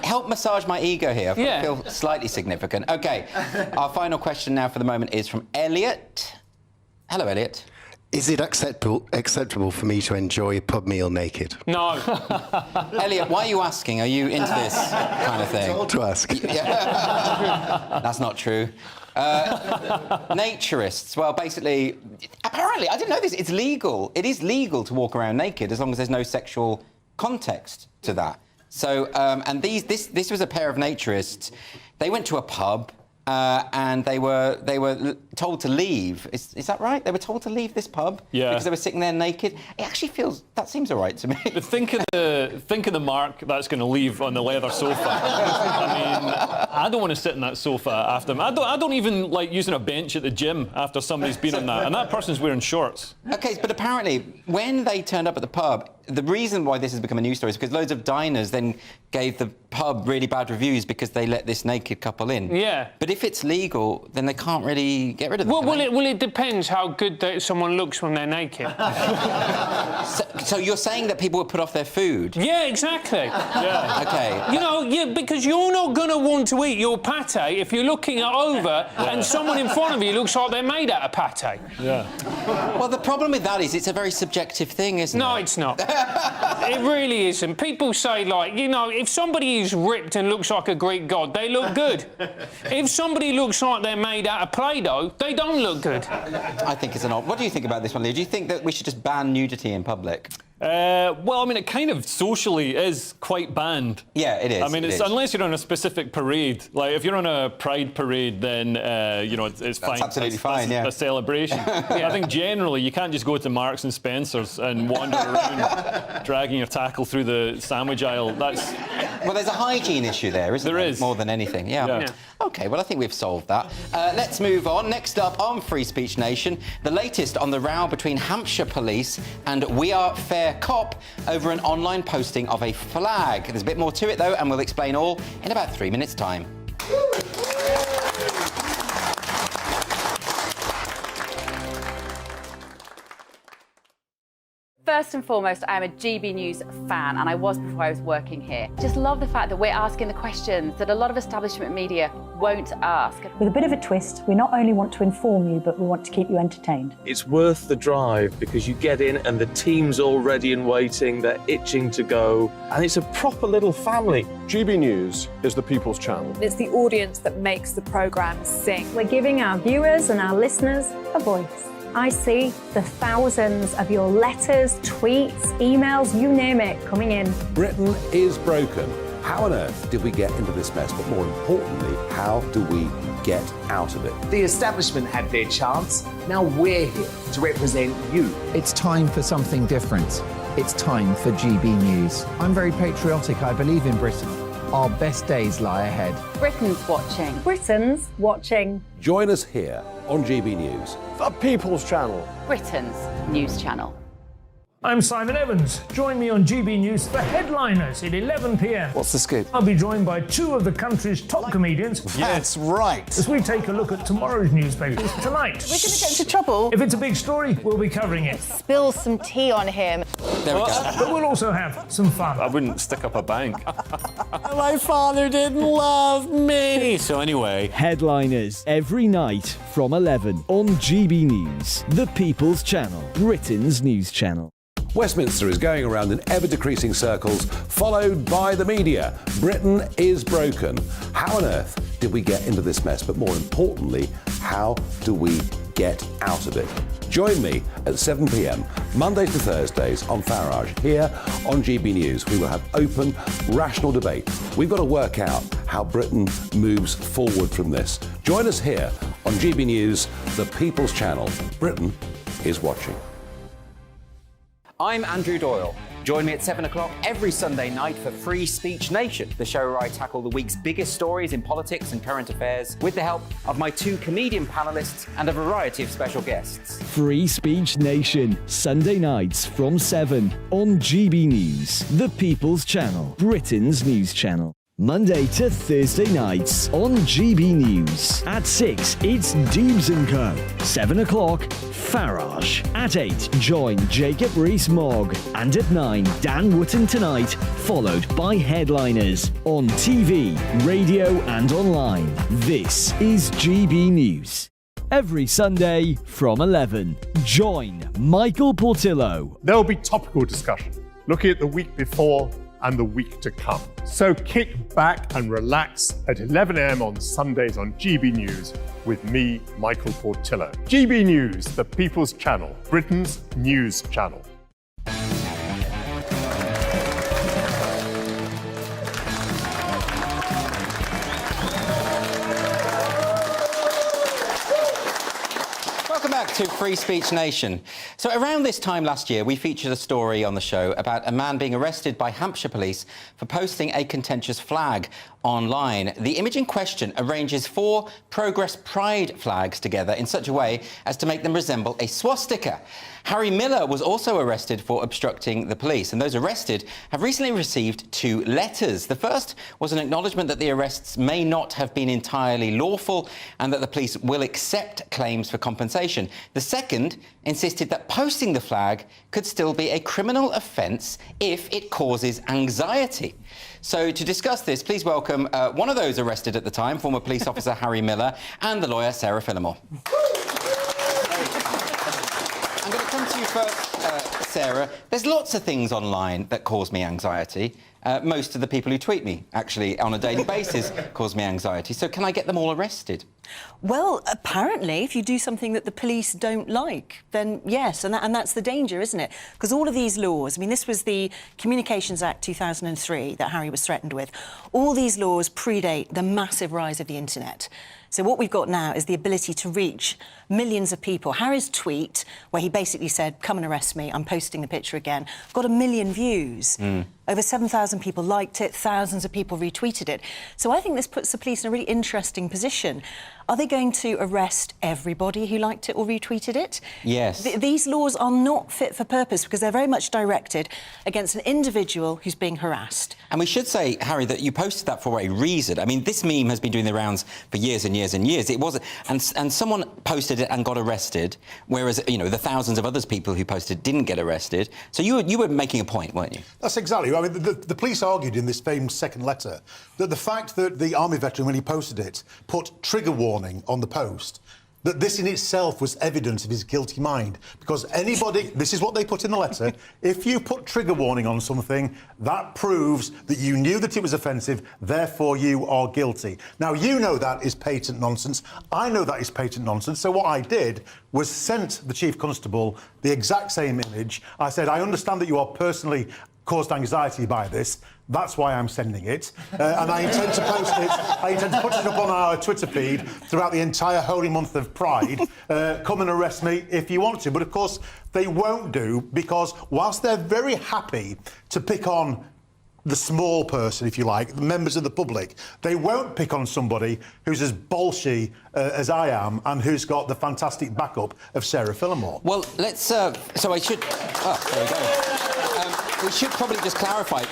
Help massage my ego here. I feel slightly significant. OK. Our final question now for the moment is from Elliot. Hello, Elliot. Is it acceptable for me to enjoy a pub meal naked? No. Elliot, why are you asking? Are you into this kind of thing? It's all to ask. That's not true. Naturists, well, basically, apparently, I didn't know this, it's legal. It is legal to walk around naked as long as there's no sexual context to that. So, and this was a pair of naturists. They went to a pub. And they were told to leave. Is that right? They were told to leave this pub because they were sitting there naked. It actually that seems all right to me. But think of the mark that's going to leave on the leather sofa. I mean, I don't want to sit on that sofa after them. I don't even like using a bench at the gym after somebody's been on that, and that person's wearing shorts. OK, but apparently when they turned up at the pub, the reason why this has become a news story is because loads of diners then gave the pub really bad reviews because they let this naked couple in. Yeah. But if it's legal, then they can't really Get rid of them. Well, it depends how good someone looks when they're naked. So you're saying that people would put off their food? Yeah, exactly. Yeah. Okay. You know, because you're not going to want to eat your pate if you're looking over and someone in front of you looks like they're made out of pate. Yeah. Well, the problem with that is it's a very subjective thing, isn't it? No, it's not. It really isn't. People say, like, you know, if somebody is ripped and looks like a Greek god, they look good. If somebody looks like they're made out of Play-Doh, they don't look good. I think it's an odd... What do you think about this one, Lee? Do you think that we should just ban nudity in public? Well, I mean, it kind of socially is quite banned. Yeah, it is. I mean, unless you're on a specific parade. Like, if you're on a pride parade, then, you know, it's fine. That's absolutely fine, yeah. A celebration. I think generally you can't just go to Marks and Spencer's and wander around dragging your tackle through the sandwich aisle. That's... Well, there's a hygiene issue there, isn't there? There is. More than anything, yeah. OK, well, I think we've solved that. Let's move on. Next up on Free Speech Nation, the latest on the row between Hampshire Police and We Are Fair Cop over an online posting of a flag. There's a bit more to it, though, and we'll explain all in about 3 minutes' time. First and foremost, I am a GB News fan, and I was before I was working here. Just love the fact that we're asking the questions that a lot of establishment media won't ask. With a bit of a twist, we not only want to inform you, but we want to keep you entertained. It's worth the drive because you get in and the team's all ready and waiting, they're itching to go, and it's a proper little family. GB News is the People's Channel. It's the audience that makes the programme sing. We're giving our viewers and our listeners a voice. I see the thousands of your letters, tweets, emails, you name it, coming in. Britain is broken. How on earth did we get into this mess? But more importantly, how do we get out of it? The establishment had their chance. Now we're here to represent you. It's time for something different. It's time for GB News. I'm very patriotic. I believe in Britain. Our best days lie ahead. Britain's watching. Britain's watching. Join us here on GB News. The People's Channel. Britain's news channel. I'm Simon Evans. Join me on GB News for Headliners at 11 p.m. What's the scoop? I'll be joined by two of the country's top comedians. That's right. As we take a look at tomorrow's newspapers tonight. We're going to get into trouble. If it's a big story, we'll be covering it. Spill some tea on him. There we go. But we'll also have some fun. I wouldn't stick up a bank. My father didn't love me. So anyway... Headliners every night from 11 on GB News, the People's Channel, Britain's news channel. Westminster is going around in ever-decreasing circles, followed by the media. Britain is broken. How on earth did we get into this mess? But more importantly, how do we get out of it? Join me at 7 p.m, Mondays to Thursdays on Farage. Here on GB News, we will have open, rational debate. We've got to work out how Britain moves forward from this. Join us here on GB News, the People's Channel. Britain is watching. I'm Andrew Doyle. Join me at 7 o'clock every Sunday night for Free Speech Nation, the show where I tackle the week's biggest stories in politics and current affairs with the help of my two comedian panellists and a variety of special guests. Free Speech Nation, Sunday nights from 7 on GB News, the People's Channel, Britain's news channel. Monday to Thursday nights on GB News. At 6, it's Deebs & Co. 7 o'clock, Farage. At 8, join Jacob Rees-Mogg. And at 9, Dan Wootton Tonight, followed by Headliners. On TV, radio and online. This is GB News. Every Sunday from 11, join Michael Portillo. There'll be topical discussion, looking at the week before and the week to come. So kick back and relax at 11 a.m. on Sundays on GB News with me, Michael Portillo. GB News, the People's Channel, Britain's news channel. Welcome back to Free Speech Nation. So around this time last year, we featured a story on the show about a man being arrested by Hampshire police for posting a contentious flag online. The image in question arranges 4 Progress Pride flags together in such a way as to make them resemble a swastika. Harry Miller was also arrested for obstructing the police, and those arrested have recently received 2 letters. The first was an acknowledgement that the arrests may not have been entirely lawful and that the police will accept claims for compensation. The second insisted that posting the flag could still be a criminal offence if it causes anxiety. So to discuss this, please welcome one of those arrested at the time, former police officer Harry Miller, and the lawyer Sarah Phillimore. I'm going to come to you first, Sarah. There's lots of things online that cause me anxiety. Most of the people who tweet me, actually, on a daily basis, cause me anxiety. So can I get them all arrested? Well, apparently, if you do something that the police don't like, then yes, and that's the danger, isn't it? Because all of these laws, I mean, this was the Communications Act 2003 that Harry was threatened with. All these laws predate the massive rise of the internet. So what we've got now is the ability to reach millions of people. Harry's tweet, where he basically said, come and arrest me, I'm posting the picture again, got 1 million views. Over 7,000 people liked it, thousands of people retweeted it. So I think this puts the police in a really interesting position. Are they going to arrest everybody who liked it or retweeted it? Yes. These laws are not fit for purpose because they're very much directed against an individual who's being harassed. And we should say, Harry, that you posted that for a reason. I mean, this meme has been doing the rounds for years and years and years. It wasn't, and someone posted it and got arrested, whereas, you know, the thousands of others people who posted didn't get arrested. So you were making a point, weren't you? That's exactly. I mean, the police argued in this famous second letter that the fact that the army veteran, when he posted it, put trigger warning on the post, that this in itself was evidence of his guilty mind. Because anybody, this is what they put in the letter, if you put trigger warning on something, that proves that you knew that it was offensive, therefore you are guilty. Now, you know that is patent nonsense. I know that is patent nonsense. So what I did was sent the Chief Constable the exact same image. I said, I understand that you are personally caused anxiety by this. That's why I'm sending it. And I intend to post it. I intend to put it up on our Twitter feed throughout the entire holy month of Pride. Come and arrest me if you want to. But, of course, they won't do, because whilst they're very happy to pick on the small person, if you like, the members of the public, they won't pick on somebody who's as bolshy as I am and who's got the fantastic backup of Sarah Phillimore. Well, let's... so I should... Oh, there we go. We should probably just clarify,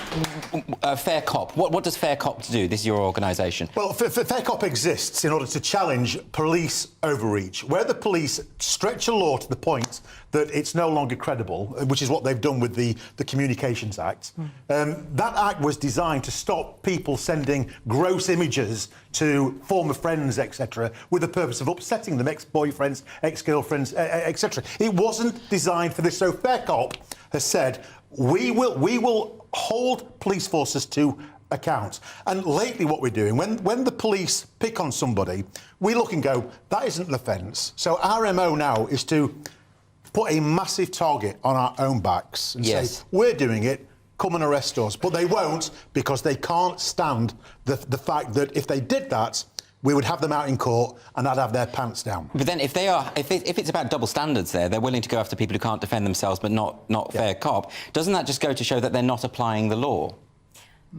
Fair Cop. What does Fair Cop do? This is your organisation. Well, Fair Cop exists in order to challenge police overreach, where the police stretch a law to the point that it's no longer credible, which is what they've done with the Communications Act. That act was designed to stop people sending gross images to former friends, etc., with the purpose of upsetting them, ex-boyfriends, ex-girlfriends, etc. It wasn't designed for this. So Fair Cop has said, we will hold police forces to account. And lately what we're doing, when the police pick on somebody, we look and go, that isn't an offence. So our MO now is to put a massive target on our own backs and say, we're doing it, come and arrest us. But they won't, because they can't stand the fact that if they did that, we would have them out in court and I'd have their pants down. But then if it's about double standards there, they're willing to go after people who can't defend themselves but not Fair Cop, doesn't that just go to show that they're not applying the law?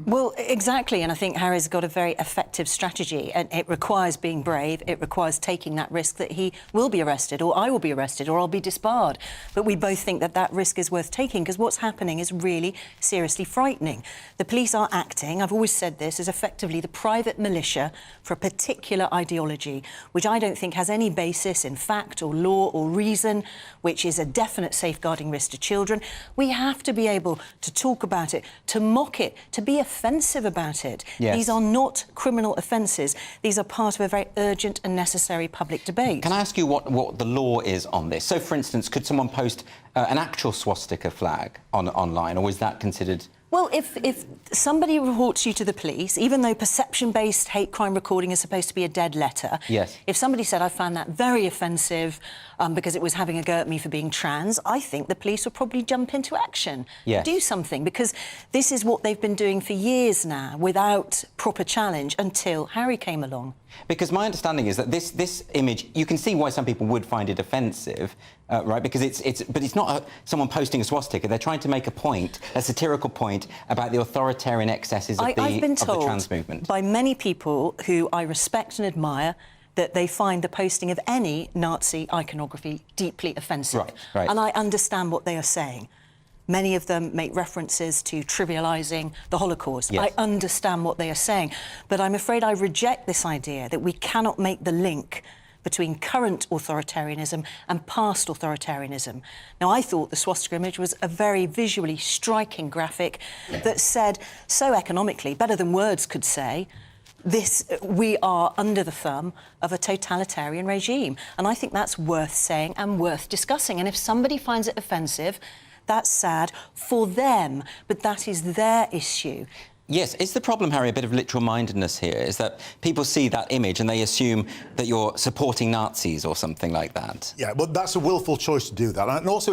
Well, exactly, and I think Harry's got a very effective strategy, and it requires being brave, it requires taking that risk that he will be arrested, or I will be arrested, or I'll be disbarred. But we both think that that risk is worth taking, because what's happening is really seriously frightening. The police are acting, I've always said this, as effectively the private militia for a particular ideology, which I don't think has any basis in fact or law or reason, which is a definite safeguarding risk to children. We have to be able to talk about it, to mock it, to be offensive about it. Yes. These are not criminal offences. These are part of a very urgent and necessary public debate. Can I ask you what the law is on this? So, for instance, could someone post an actual swastika flag online, or is that considered... Well, if somebody reports you to the police, even though perception-based hate crime recording is supposed to be a dead letter, yes. If somebody said, I found that very offensive because it was having a go at me for being trans, I think the police would probably jump into action, yes. Do something, because this is what they've been doing for years now without proper challenge until Harry came along. Because my understanding is that this image, you can see why some people would find it offensive, right? Because it's not someone posting a swastika. They're trying to make a point, a satirical point about the authoritarian excesses of I've been told the trans movement by many people who I respect and admire, that they find the posting of any Nazi iconography deeply offensive. Right. And I understand what they are saying. Many of them make references to trivialising the Holocaust. Yes. I understand what they are saying. But I'm afraid I reject this idea that we cannot make the link between current authoritarianism and past authoritarianism. Now, I thought the swastika image was a very visually striking graphic that said so economically, better than words could say, we are under the thumb of a totalitarian regime. And I think that's worth saying and worth discussing. And if somebody finds it offensive, that's sad for them, but that is their issue. Yes, is the problem, Harry, a bit of literal-mindedness here? Is that people see that image and they assume that you're supporting Nazis or something like that? Yeah, well, that's a willful choice to do that. And also,